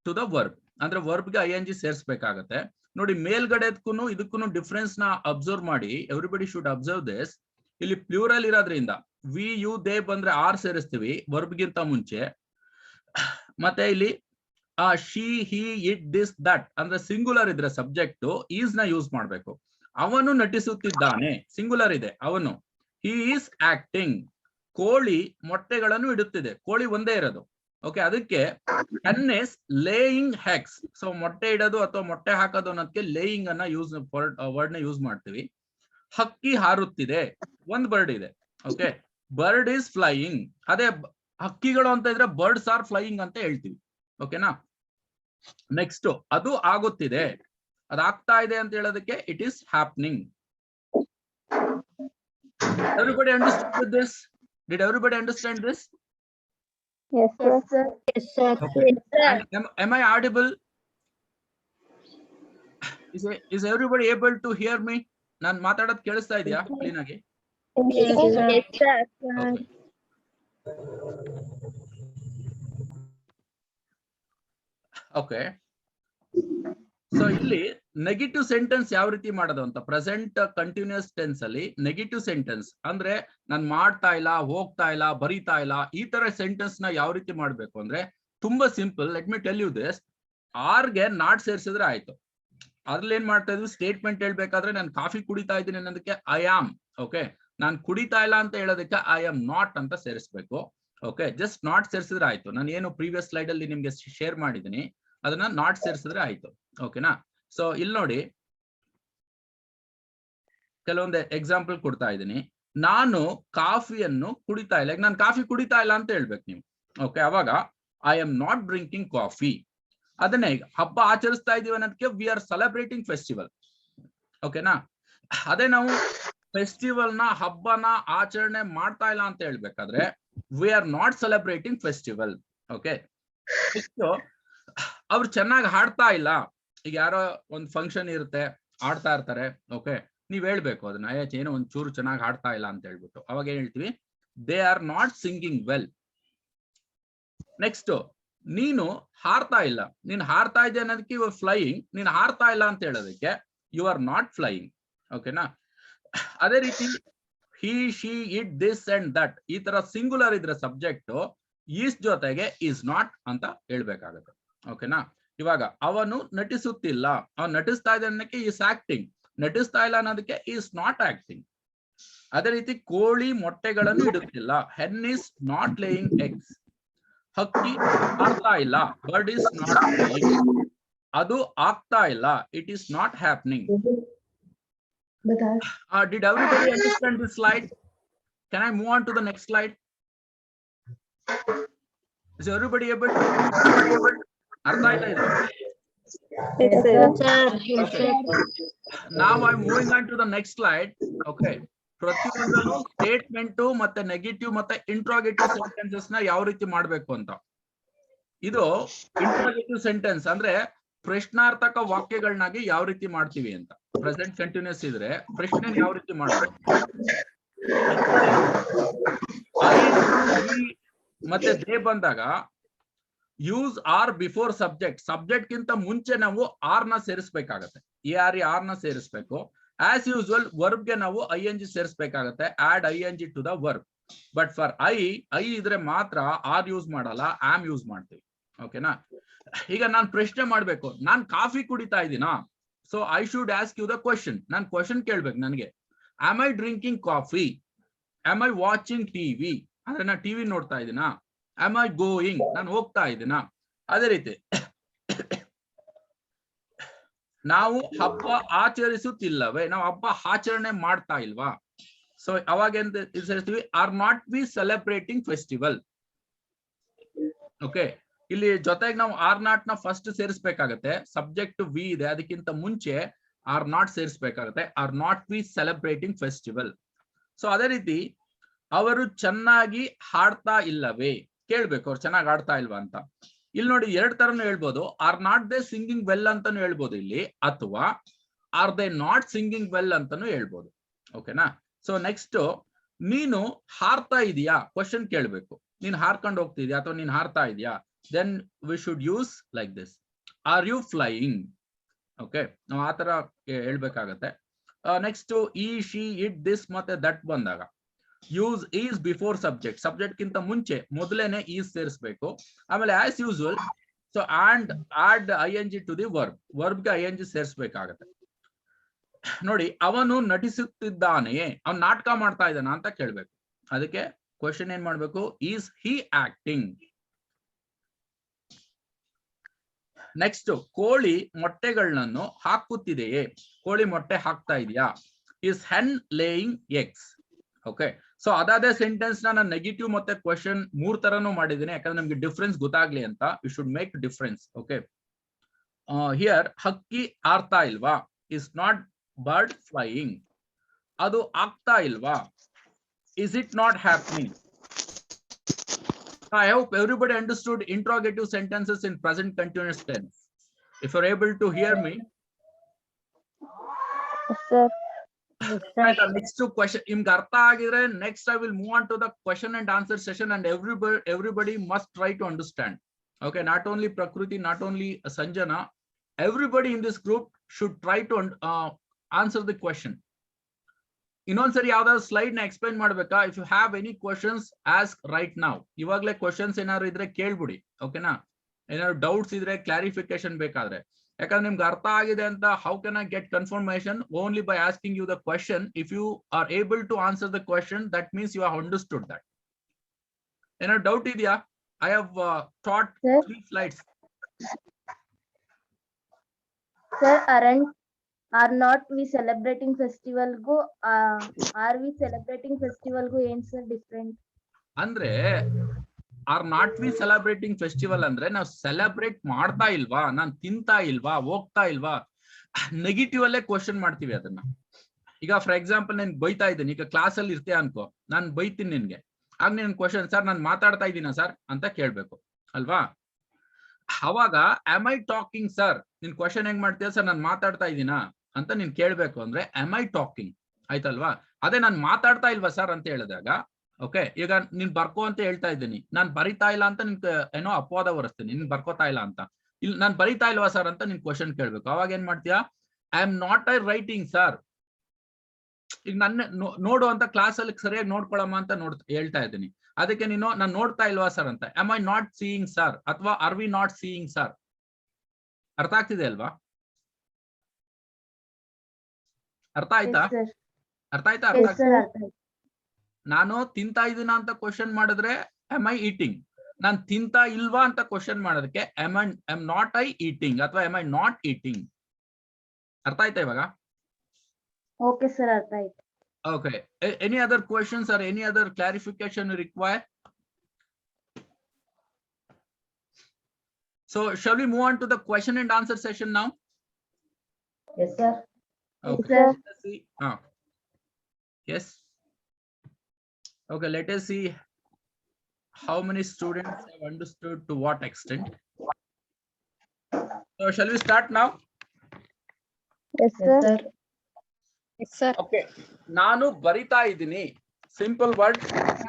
to the verb, ಅಂದ್ರೆ ವರ್ಬ್ ಗೆ ING ಸೇರಿಸಬೇಕಾಗತ್ತೆ. ನೋಡಿ, ಮೇಲ್ಗಡೆದಕ್ಕೂ ಇದಕ್ಕೂ ಡಿಫ್ರೆನ್ಸ್ ನ ಅಬ್ಸರ್ವ್ ಮಾಡಿ. Everybody should observe this. ಇಲ್ಲಿ ಪ್ಲೂರಲ್ ಇರೋದ್ರಿಂದ ವಿ, ಯು, ದೇ ಬಂದ್ರೆ ಆರ್ ಸೇರಿಸ್ತೀವಿ ವರ್ಬ್ ಗಿಂತ ಮುಂಚೆ. ಮತ್ತೆ ಇಲ್ಲಿ she, he, it, this, that ಅಂದ್ರೆ ಸಿಂಗುಲರ್ ಇದ್ರೆ ಸಬ್ಜೆಕ್ಟ್ ಈಸ್ ನ ಯೂಸ್ ಮಾಡ್ಬೇಕು. ಅವನು ನಟಿಸುತ್ತಿದ್ದಾನೆ, ಸಿಂಗುಲರ್ ಇದೆ ಅವನು. He is acting. ಕೋಳಿ ಮೊಟ್ಟೆಗಳನ್ನು ಇಡುತ್ತಿದೆ, ಕೋಳಿ ಒಂದೇ ಇರೋದು. ಓಕೆ, ಅದಕ್ಕೆ ಹೆನ್ ಇಸ್ ಲೇಯಿಂಗ್ ಹೆಗ್ಸ್. ಸೊ ಮೊಟ್ಟೆ ಇಡೋದು ಅಥವಾ ಮೊಟ್ಟೆ ಹಾಕೋದು ಅನ್ನೋದಕ್ಕೆ ಲೇಯಿಂಗ್ ಅನ್ನ ವರ್ಡ್ ನ ಯೂಸ್ ಮಾಡ್ತೀವಿ. ಹಕ್ಕಿ ಹಾರುತ್ತಿದೆ, ಒಂದ್ ಬರ್ಡ್ ಇದೆ. Okay, bird is flying. ಅದೇ ಹಕ್ಕಿಗಳು ಅಂತ ಇದ್ರೆ ಬರ್ಡ್ಸ್ ಆರ್ ಫ್ಲೈಯಿಂಗ್ ಅಂತ ಹೇಳ್ತೀವಿ. ಓಕೆನಾ? ನೆಕ್ಸ್ಟ್, ಅದು ಆಗುತ್ತಿದೆ, ಅದಾಗ್ತಾ ಇದೆ ಅಂತ ಹೇಳೋದಕ್ಕೆ it is happening. Everybody understood this? Did everybody understand this? Yes, sir. Yes, sir. Okay. And am I audible? Is everybody able to hear me? ನಾನು ಮಾತಾಡೋದು ಕೇಳಿಸ್ತಾ ಇದೆಯಾ ಕ್ಲೀನ್ ಆಗಿ? Yes, sir. Yes, sir. Okay. Okay, so ಇಲ್ಲಿ ನೆಗೆಟಿವ್ ಸೆಂಟೆನ್ಸ್ ಯಾವ ರೀತಿ ಮಾಡೋದು ಅಂತ, ಪ್ರೆಸೆಂಟ್ ಕಂಟಿನ್ಯೂಸ್ ಟೆನ್ಸ್ ಅಲ್ಲಿ ನೆಗೆಟಿವ್ ಸೆಂಟೆನ್ಸ್ ಅಂದ್ರೆ ನಾನು ಮಾಡ್ತಾ ಇಲ್ಲ, ಹೋಗ್ತಾ ಇಲ್ಲ, ಬರೀತಾ ಇಲ್ಲ, ಈ ತರ ಸೆಂಟೆನ್ಸ್ ನ ಯಾವ ರೀತಿ ಮಾಡ್ಬೇಕು ಅಂದ್ರೆ ತುಂಬಾ simple. Let me tell you this. ಆರ್ಗೆ ನಾಟ್ ಸೇರಿಸಿದ್ರೆ ಆಯ್ತು. ಅದ್ರಲ್ಲಿ ಏನ್ ಮಾಡ್ತಾ ಇದ್ವಿ? ಸ್ಟೇಟ್ಮೆಂಟ್ ಹೇಳ್ಬೇಕಾದ್ರೆ ನಾನು ಕಾಫಿ ಕುಡಿತಾ ಇದ್ದೀನಿ ಅನ್ನೋದಕ್ಕೆ ಐ ಆಮ್. ಓಕೆ, ನಾನು ಕುಡಿತಾ ಇಲ್ಲ ಅಂತ ಹೇಳೋದಕ್ಕೆ ಐ ಆಮ್ ನಾಟ್ ಅಂತ ಸೇರಿಸ್ಬೇಕು. ಓಕೆ, ಜಸ್ಟ್ ನಾಟ್ ಸೇರಿಸಿದ್ರೆ ಆಯ್ತು. ನಾನು ಏನು ಪ್ರೀವಿಯಸ್ ಸ್ಲೈಡ್ ಅಲ್ಲಿ ನಿಮ್ಗೆ ಶೇರ್ ಮಾಡಿದೀನಿ ಅದನ್ನ ನಾಟ್ ಸೇರಿಸಿದ್ರೆ ಆಯ್ತು. ಓಕೆನಾ? ಸೊ ಇಲ್ಲಿ ನೋಡಿ, ಕೆಲವೊಂದು ಎಕ್ಸಾಂಪಲ್ ಕೊಡ್ತಾ ಇದ್ದೀನಿ. ನಾನು ಕಾಫಿಯನ್ನು ಕುಡಿತಾ ಇಲ್ಲ. ಈಗ ನಾನು ಕಾಫಿ ಕುಡಿತಾ ಇಲ್ಲ ಅಂತ ಹೇಳ್ಬೇಕು ನೀವು. ಓಕೆ, ಅವಾಗ I am not drinking coffee. ಅದನ್ನೇ ಈಗ ಹಬ್ಬ ಆಚರಿಸ್ತಾ ಇದೀವಿ ಅನ್ನೋದಕ್ಕೆ ವಿ ಆರ್ ಸೆಲೆಬ್ರೇಟಿಂಗ್ ಫೆಸ್ಟಿವಲ್. ಓಕೆನಾ? ಅದೇ ನಾವು ಫೆಸ್ಟಿವಲ್ ನ, ಹಬ್ಬನ ಆಚರಣೆ ಮಾಡ್ತಾ ಇಲ್ಲ ಅಂತ ಹೇಳ್ಬೇಕಾದ್ರೆ we are not celebrating festival. Okay, ಅವ್ರು ಚೆನ್ನಾಗಿ ಹಾಡ್ತಾ ಇಲ್ಲ. ಈಗ ಯಾರೋ ಒಂದು ಫಂಕ್ಷನ್ ಇರುತ್ತೆ, ಆಡ್ತಾ ಇರ್ತಾರೆ. ಓಕೆ, ನೀವ್ ಹೇಳ್ಬೇಕು ಅದನ್ನ, ಏನೋ ಒಂದ್ ಚೂರು ಚೆನ್ನಾಗಿ ಹಾಡ್ತಾ ಇಲ್ಲ ಅಂತ ಹೇಳ್ಬಿಟ್ಟು. ಅವಾಗ ಏನ್ ಹೇಳ್ತೀವಿ? They are not singing well. Next, ನೀನು ಹಾರ್ತಾ ಇಲ್ಲ. ನೀನ್ ಹಾರ್ತಾ ಇದೆ ಅನ್ನೋದಕ್ಕೆ ಯು ಆರ್ ಫ್ಲೈಯಿಂಗ್. ನೀನ್ ಹಾರ್ತಾ ಇಲ್ಲ ಅಂತ ಹೇಳೋದಕ್ಕೆ ಯು ಆರ್ ನಾಟ್ ಫ್ಲೈಯಿಂಗ್. ಓಕೆನಾ? ಅದೇ ರೀತಿ he, she, it, this and that ಈ ತರ ಸಿಂಗುಲರ್ ಇದ್ರೆ ಸಬ್ಜೆಕ್ಟ್ ಈಸ್ ಜೊತೆಗೆ ಈಸ್ ನಾಟ್ ಅಂತ ಹೇಳ್ಬೇಕಾಗತ್ತೆ. ಓಕೆನಾ? ಇವಾಗ ಅವನು ನಟಿಸುತ್ತಿಲ್ಲ, ಅವನು ನಟಿಸ್ತಾ ಇದೆ ಅನ್ನೋದಕ್ಕೆ ಈಸ್ ಆಕ್ಟಿಂಗ್. ನಟಿಸ್ತಾ ಇಲ್ಲ ಅನ್ನೋದಕ್ಕೆ ಈಸ್ ನಾಟ್ ಆಕ್ಟಿಂಗ್. ಅದೇ ರೀತಿ ಕೋಳಿ ಮೊಟ್ಟೆಗಳನ್ನು ಇಡುತ್ತಿಲ್ಲ, ಹೆನ್ ಈಸ್ ನಾಟ್ ಲೇಯಿಂಗ್ ಎಗ್ಸ್. ಹಕ್ಕಿ ಹಾರ್ತಾ ಇಲ್ಲ, ಬರ್ಡ್ ಈಸ್ ನಾಟ್ ಫ್ಲೈಯಿಂಗ್. ಅದು ಆಗ್ತಾ ಇಲ್ಲ, it is not happening. Did everybody understand this slide? Can I move on to the next slide? Is everybody able to? Artha aita ide? Yes, sir. Okay. Now I'm moving on to the next slide. Okay. ಪ್ರತಿಯೊಂದನ್ನು ಸ್ಟೇಟ್ಮೆಂಟ್ ಮತ್ತೆ ನೆಗೆಟಿವ್ ಮತ್ತೆ ಇಂಟ್ರೋಗೇಟಿವ್ ಸೆಂಟೆನ್ಸಸ್ ನ ಯಾವ ರೀತಿ ಮಾಡ್ಬೇಕು ಅಂತ. ಇದು ಇಂಟ್ರೋಗೇಟಿವ್ ಸೆಂಟೆನ್ಸ್ ಅಂದ್ರೆ ಪ್ರಶ್ನಾರ್ಥಕ ವಾಕ್ಯಗಳನ್ನಾಗಿ ಯಾವ ರೀತಿ ಮಾಡ್ತೀವಿ ಅಂತ. ಪ್ರೆಸೆಂಟ್ ಕಂಟಿನ್ಯೂಸ್ ಇದ್ರೆ ಪ್ರಶ್ನೆ ಯಾವ ರೀತಿ ಮಾಡಬೇಕು. ಮತ್ತೆ ದೇ ಬಂದಾಗ use are before subject. Subject ಗಿಂತ ಮುಂಚೆ ನಾವು ಆರ್ ನ ಸೇರಿಸಬೇಕಾಗತ್ತೆ. ಆರ್ ನ ಸೇರಿಸಬೇಕು. ಆಸ್ ಯೂಸ್ವಲ್ ವರ್ಬ್ ಗೆ ನಾವು ING ಸೇರಿಸಬೇಕಾಗತ್ತೆ. Add ING to the verb. But for I ಇದ್ರೆ ಮಾತ್ರ ಆರ್ ಯೂಸ್ ಮಾಡಲ್ಲ, ಆಮ್ ಯೂಸ್ ಮಾಡ್ತೀವಿ. ಓಕೆನಾ? ಈಗ ನಾನು ಪ್ರಶ್ನೆ ಮಾಡ್ಬೇಕು, ನಾನ್ ಕಾಫಿ ಕುಡಿತಾ ಇದ್ದೀನಾ? So I should ask you the question. ನಾನು ಕ್ವಶನ್ ಕೇಳ್ಬೇಕು ನನಗೆ. Am I drinking coffee? Am I watching TV? ಅಂದ್ರೆ ನಾನು ಟಿವಿ ನೋಡ್ತಾ ಇದ್ದೀನಾ? Am I going? ನಾನು ಹೋಗ್ತಾ ಇದ್ದೀನಾ? ಅದೇ ರೀತಿ ನಾವು ಹಬ್ಬ ಆಚರಿಸುತ್ತಿಲ್ಲವೇ? ನಾವು ಹಬ್ಬ ಆಚರಣೆ ಮಾಡ್ತಾ ಇಲ್ವಾ? ಸೊ ಅವಾಗ ಎಂತ ಹೇಳ್ತೀವಿ? Are not we celebrating festival? Okay, ಇಲ್ಲಿ ಜೊತೆಗೆ ನಾವು ಆರ್ ನಾಟ್ ನ ಫಸ್ಟ್ ಸೇರಿಸಬೇಕಾಗತ್ತೆ. ಸಬ್ಜೆಕ್ಟ್ ವಿ ಇದೆ, ಅದಕ್ಕಿಂತ ಮುಂಚೆ ಆರ್ ನಾಟ್ ಸೇರಿಸಬೇಕಾಗತ್ತೆ. Are not we celebrating festival? So ಅದೇ ರೀತಿ ಅವರು ಚೆನ್ನಾಗಿ ಹಾಡ್ತಾ ಇಲ್ಲವೇ? ಕೇಳ್ಬೇಕು ಅವ್ರು ಚೆನ್ನಾಗಿ ಆಡ್ತಾ ಇಲ್ವಾ ಅಂತ. ಇಲ್ಲಿ ನೋಡಿ, ಎರಡ್ ತರನು ಹೇಳ್ಬೋದು. Are not they singing well ಅಂತಾನು ಹೇಳ್ಬೋದು ಇಲ್ಲಿ, ಅಥವಾ are they not singing well ಅಂತಾನು ಹೇಳ್ಬೋದು. ಓಕೆನಾ? ಸೊ ನೆಕ್ಸ್ಟ್, ನೀನು ಹಾರ್ತಾ ಇದೀಯಾ? ಕ್ವಶನ್ ಕೇಳ್ಬೇಕು. ನೀನ್ ಹಾರ್ಕೊಂಡು ಹೋಗ್ತಿದ್ಯಾ ಅಥವಾ ನೀನ್ ಹಾರ್ತಾ ಇದೀಯಾ? Then we should use like this, are you flying? Okay, ನಾವು ಆತರ ಹೇಳ್ಬೇಕಾಗತ್ತೆ. Next, he, she, it, this ಮತ್ತೆ ದಟ್ ಬಂದಾಗ use is before subject. Subject ಗಿಂತ ಮುಂಚೆ ಮೊದಲೇನೆ ಈಸ್ ಸೇರಿಸಬೇಕು. ಆಮೇಲೆ as usual, so and add ING to the verb. ವರ್ಬ್ಗೆ ING ಸೇರಿಸಬೇಕಾಗತ್ತೆ. ನೋಡಿ, ಅವನು ನಟಿಸುತ್ತಿದ್ದಾನೆಯೇ? ಅವನು ನಾಟಕ ಮಾಡ್ತಾ ಇದ್ದಾನ ಅಂತ ಕೇಳ್ಬೇಕು. ಅದಕ್ಕೆ ಕ್ವಶನ್ ಏನ್ ಮಾಡ್ಬೇಕು? Is he acting? ನೆಕ್ಸ್ಟ್, ಕೋಳಿ ಮೊಟ್ಟೆಗಳನ್ನು ಹಾಕುತ್ತಿದೆಯೇ? ಕೋಳಿ ಮೊಟ್ಟೆ ಹಾಕ್ತಾ ಇದೆಯಾ? Is hen laying eggs? Okay, so ಅದಾದ ಸೆಂಟೆನ್ಸ್ ನಾನು ನೆಗೆಟಿವ್ ಮತ್ತೆ ಕ್ವಶನ್ ಮೂರ್ ತರನು ಮಾಡಿದ್ದೀನಿ, ಯಾಕಂದ್ರೆ ನಮ್ಗೆ ಡಿಫ್ರೆನ್ಸ್ ಗೊತ್ತಾಗ್ಲಿ ಅಂತ. You should make difference. Okay, here ಹಕ್ಕಿ ಆರ್ತಾ ಇಲ್ವಾ? Is not bird flying? ಅದು ಆಗ್ತಾ ಇಲ್ವಾ? Is it not happening? I hope everybody understood interrogative sentences in present continuous tense. If you're able to hear me. Yes, sir. Right, next to question. Next I will move on to the question and answer session, and everybody must try to understand. Okay, not only Prakriti, not only Sanjana, everybody in this group should try to answer the question. ಇನ್ನೊಂದ್ಸರಿ ಯಾವ್ದಾದ್ರು ಸ್ಲೈಡ್ ನ ಎಕ್ಸ್ಪ್ಲೈನ್ ಮಾಡ್ಬೇಕಾ? If you have any questions ask right now. ಇವಾಗ್ಲೇ ಕ್ವಶನ್ಸ್ ಏನಾದ್ರು ಇದ್ರೆ ಕೇಳ್ಬಿಡಿ. ಓಕೆನಾ? ಏನಾದ್ರು ಡೌಟ್ಸ್ ಇದ್ರೆ, ಕ್ಲಾರಿಫಿಕೇಶನ್ ಬೇಕಾದ್ರೆ, ಯಾಕಂದ್ರೆ ನಿಮ್ಗೆ ಅರ್ಥ ಆಗಿದೆ ಅಂತ how can I get confirmation? Only by asking you the question. If you are able to answer the question, that means you have understood that. ಏನಾದ್ರು ಡೌಟ್ ಇದೆಯಾ? I have taught 3 slides. Sir, are not we celebrating festival go? Are we celebrating festival go? ಏನ್ sir different? ಅಂದ್ರೆ are not we celebrating festival ಅಂದ್ರೆ ನಾವು ಸೆಲೆಬ್ರೇಟ್ ಮಾಡ್ತಾ ಇಲ್ವಾ, ನಾನ್ ತಿಂತಾ ಇಲ್ವಾ, ಹೋಗ್ತಾ ಇಲ್ವಾ, ನೆಗೆಟಿವ್ ಅಲ್ಲೇ ಕ್ವಶನ್ ಮಾಡ್ತೀವಿ ಅದನ್ನ. ಈಗ ಫಾರ್ ಎಕ್ಸಾಂಪಲ್ ನಾನು ಬೈತಾ ಇದ್ದೀನಿ, ಈಗ ಕ್ಲಾಸ್ ಅಲ್ಲಿ ಇರ್ತೀಯ ಅನ್ಕೋ, ನಾನು ಬೈತೀನಿ ನಿನ್ಗೆ. ಆಗ ನೀನ್ ಕ್ವಶನ್, ಸರ್ ನಾನು ಮಾತಾಡ್ತಾ ಇದ್ದೀನ ಸರ್ ಅಂತ ಕೇಳ್ಬೇಕು ಅಲ್ವಾ? ಅವಾಗ ಆಮ್ ಐ ಟಾಕಿಂಗ್ ಸರ್? ನಿನ್ ಕ್ವಶನ್ ಹೆಂಗ್ ಮಾಡ್ತೀಯ? ಸರ್ ನಾನು ಮಾತಾಡ್ತಾ ಇದ್ದೀನಾ ಅಂತ ನೀನ್ ಕೇಳ್ಬೇಕು. ಅಂದ್ರೆ ಆಮ್ ಐ ಟಾಕಿಂಗ್? ಆಯ್ತಲ್ವಾ? ಅದೇ ನಾನು ಮಾತಾಡ್ತಾ ಇಲ್ವಾ ಸರ್ ಅಂತ ಹೇಳಿದಾಗ, ಓಕೆ, ಈಗ ನೀನ್ ಬರ್ಕೋ ಅಂತ ಹೇಳ್ತಾ ಇದ್ದೀನಿ, ನಾನ್ ಬರಿತಾ ಇಲ್ಲ ಅಂತ ನಿನ್ ಏನೋ ಅಪವಾದ ಬರೆಸ್ತೀನಿ, ನೀನ್ ಬರ್ಕೋತಾ ಇಲ್ಲ ಅಂತ. ಇಲ್ಲಿ ನಾನ್ ಬರಿತಾ ಇಲ್ವಾ ಸರ್ ಅಂತ ನಿನ್ ಕ್ವಶನ್ ಕೇಳ್ಬೇಕು. ಅವಾಗ ಏನ್ ಮಾಡ್ತೀಯಾ? I am not I writing sir. ಈಗ ನನ್ನ ನೋಡು ಅಂತ ಕ್ಲಾಸ್ ಅಲ್ಲಿ ಸರಿಯಾಗಿ ನೋಡ್ಕೊಳಮ್ಮ ಅಂತ ಹೇಳ್ತಾ ಇದ್ದೀನಿ. ಅದಕ್ಕೆ ನೀನು ನಾನು ನೋಡ್ತಾ ಇಲ್ವಾ ಸರ್ ಅಂತ, am I not seeing sir ಅಥವಾ are we not seeing sir? ಅರ್ಥ ಆಗ್ತಿದೆ ಅಲ್ವಾ? ಅರ್ಥ ಆಯ್ತಾ? ಅರ್ಥ ಆಯ್ತಾ? ನಾನು ತಿಂತಾ ಇದೀನ ಅಂತ ಕ್ವಶನ್ ಮಾಡಿದ್ರೆ ಆಮ್ ಐ ಈಟಿಂಗ್. ನಾನು ತಿಂತಾ ಇಲ್ವಾ ಅಂತ ಕ್ವಶನ್ ಮಾಡೋದಕ್ಕೆ ಆಮ್ ನಾಟ್ ಐ ಈಟಿಂಗ್ ಅಥವಾ ಆಮ್ ಐ ನಾಟ್ ಈಟಿಂಗ್. ಅರ್ಥ ಆಯ್ತಾ ಇವಾಗ? ಓಕೆ ಸರ್, ಅರ್ಥ ಆಯ್ತು. Okay, any other questions or any other clarification you require? So shall we move on to the question and answer session now? Yes sir. Okay, Yes, let us see. Yes. Okay, let us see how many students have understood to what extent. So shall we start now? Yes sir. Yes, sir. Okay, ನಾನು ಬರಿತಾ ಇದ್ದೀನಿ. Simple word.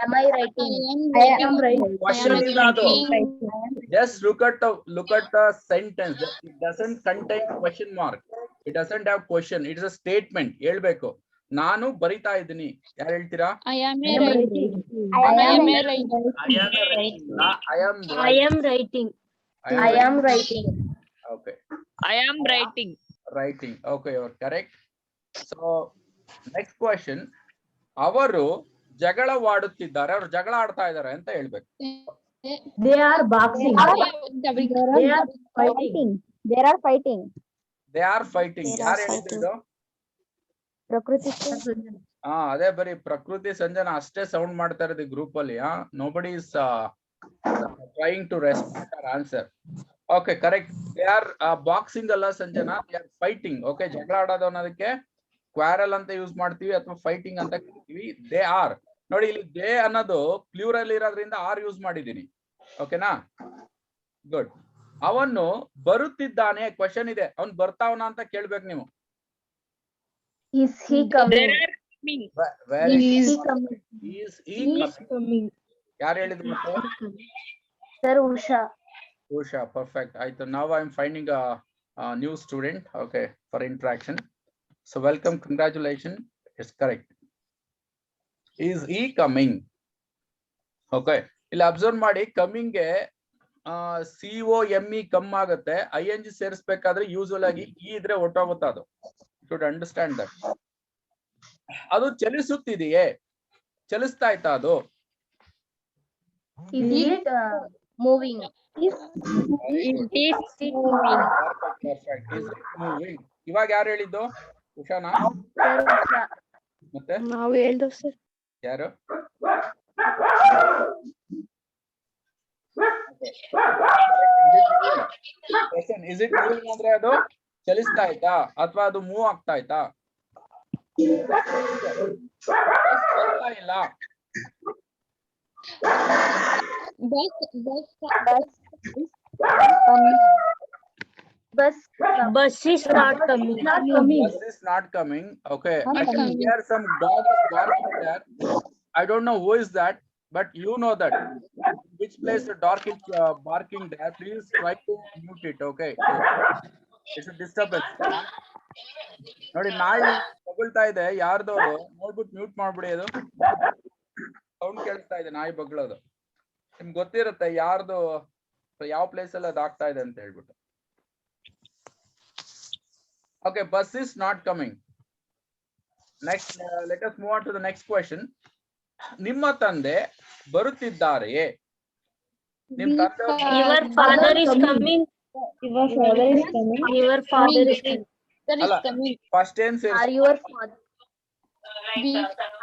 Am I writing? I am writing. Question is not. Just look at the sentence. It doesn't contain question mark. It doesn't have question. It is a statement. ಹೇಳ್ಬೇಕು. ನಾನು ಬರಿತಾ ಇದ್ದೀನಿ. ಯಾರು ಹೇಳ್ತೀರಾ? I am I a am writing. I I am am a writing. writing. I am writing. I am writing. Okay. I am writing. Writing. Okay, you're correct. So next question. ಅವರು ಜಗಳವಾಡುತ್ತಿದ್ದಾರೆ, ಅವರು ಜಗಳ ಆಡ್ತಾ ಇದ್ದಾರೆ ಅಂತ ಹೇಳ್ಬೇಕು. They are boxing. They are fighting. They are fighting. They are fighting. ಯಾರು ಹೇಳಿದ್ರು ಇದು? ಪ್ರಕೃತಿ. ಹಾ, ಅದೇ ಬರೀ ಪ್ರಕೃತಿ ಸಂಜನಾ ಅಷ್ಟೇ ಸೌಂಡ್ ಮಾಡ್ತಾ ಇರೋದು ಗ್ರೂಪ್ ಅಲ್ಲಿ. Nobody is trying to respect our answer. Okay, correct. They are boxing ಅಲ್ಲ Sanjana, they are fighting. Okay, ಜಗಳ ಆಡೋದು ಅನ್ನೋದಕ್ಕೆ ಕ್ವಾರಲ್ ಅಂತ ಯೂಸ್ ಮಾಡ್ತೀವಿ ಅಥವಾ ಫೈಟಿಂಗ್ ಅಂತ ಕರಿತೀವಿ. ದೇ ಆರ್ ನೋಡಿ, ಇಲ್ಲಿ ದೇ ಅನ್ನೋದು ಪ್ಲೂರಲ್ ಇರೋದ್ರಿಂದ ಆರ್ ಯೂಸ್ ಮಾಡಿದೀನಿ. ಓಕೆನಾ? ಗುಡ್. ಅವನು ಬರುತ್ತಿದ್ದಾನೆ. ಕ್ವಶನ್ ಇದೆ, ಅವನು ಬರ್ತಾವನ ಅಂತ ಕೇಳ್ಬೇಕು ನೀವು. Is he coming? Is he coming? ಯಾರು ಹೇಳಿದ್ರು ಮತ್ತೆ? Sir, Usha. Usha, perfect. Now I'm finding a new student, okay, for interaction. So welcome, congratulations. It's correct. Is he coming? Okay, ಇಲ್ಲಿ ಅಬ್ಸರ್ವ್ ಮಾಡಿ, ಕಮಿಂಗ್ ಗೆ COME ಕಮ್ ಆಗುತ್ತೆ. ING ಸೇರಿಸಬೇಕಾದ್ರೆ ಯೂಶುವಲ್ ಆಗಿ ಇ ಇದ್ರೆ ಒಟ್ಟೋಗುತ್ತೆ. ಅದು ಶುಡ್ ಅಂಡರ್ಸ್ಟ್ಯಾಂಡ್ ದಟ್. ಅದು ಚಲಿಸುತ್ತಿದೆಯೇ? ಚಲಿಸ್ತಾ ಇತ್ತಾ ಅದು? Is it moving? Perfect. Is it moving? ಇವಾಗ ಯಾರು ಹೇಳಿದ್ದು? ಉಷಾನಾ? Sir, Usha. ಮತ್ತೆ ನಾವು ಹೇಳ್ದು ಸರ್. ಯಾರು? Is it moving ಅಂದ್ರೆ ಅದು ಚಲಿಸ್ತಾ ಆಯ್ತಾ ಅಥವಾ ಅದು ಮೂವ್ ಆಗ್ತಾ ಆಯ್ತಾ? ಇಲ್ಲ. Bus is not coming. Bus is not coming. Okay. I can hear some dogs barking there. I don't know who is that, but you know that. Which place the dog is barking there? Please try to mute it. Okay. It's a disturbance. ನೋಡಿ, ನಾಯಿ ಬಗಳ್ತಾ ಇದೆ. ಯಾರ್ದವ್ರು ನೋಡ್ಬಿಟ್ಟು ಮ್ಯೂಟ್ ಮಾಡ್ಬಿಡಿ. ಅದು ಸೌಂಡ್ ಕೇಳ್ತಾ ಇದೆ, ನಾಯಿ ಬಗಳೋದು. ನಿಮ್ಗೆ ಗೊತ್ತಿರುತ್ತೆ ಯಾರ್ದು ಯಾವ ಪ್ಲೇಸ್ ಅಲ್ಲಿ ಅದು ಆಗ್ತಾ ಇದೆ ಅಂತ ಹೇಳ್ಬಿಟ್ಟು. Okay, bus is not coming. Next, let us move on to the next question. ನಿಮ್ಮ ತಂದೆ ಬರುತ್ತಿದ್ದಾರೆಯೇ? ನಿಮ್ಮ ತಂದೆ Your father is coming. Your father is coming. Your father is coming. ಅಲ್ಲ, ಫಸ್ಟ್ ಏನ್ ಸೇರಿಸಿ? Are your father?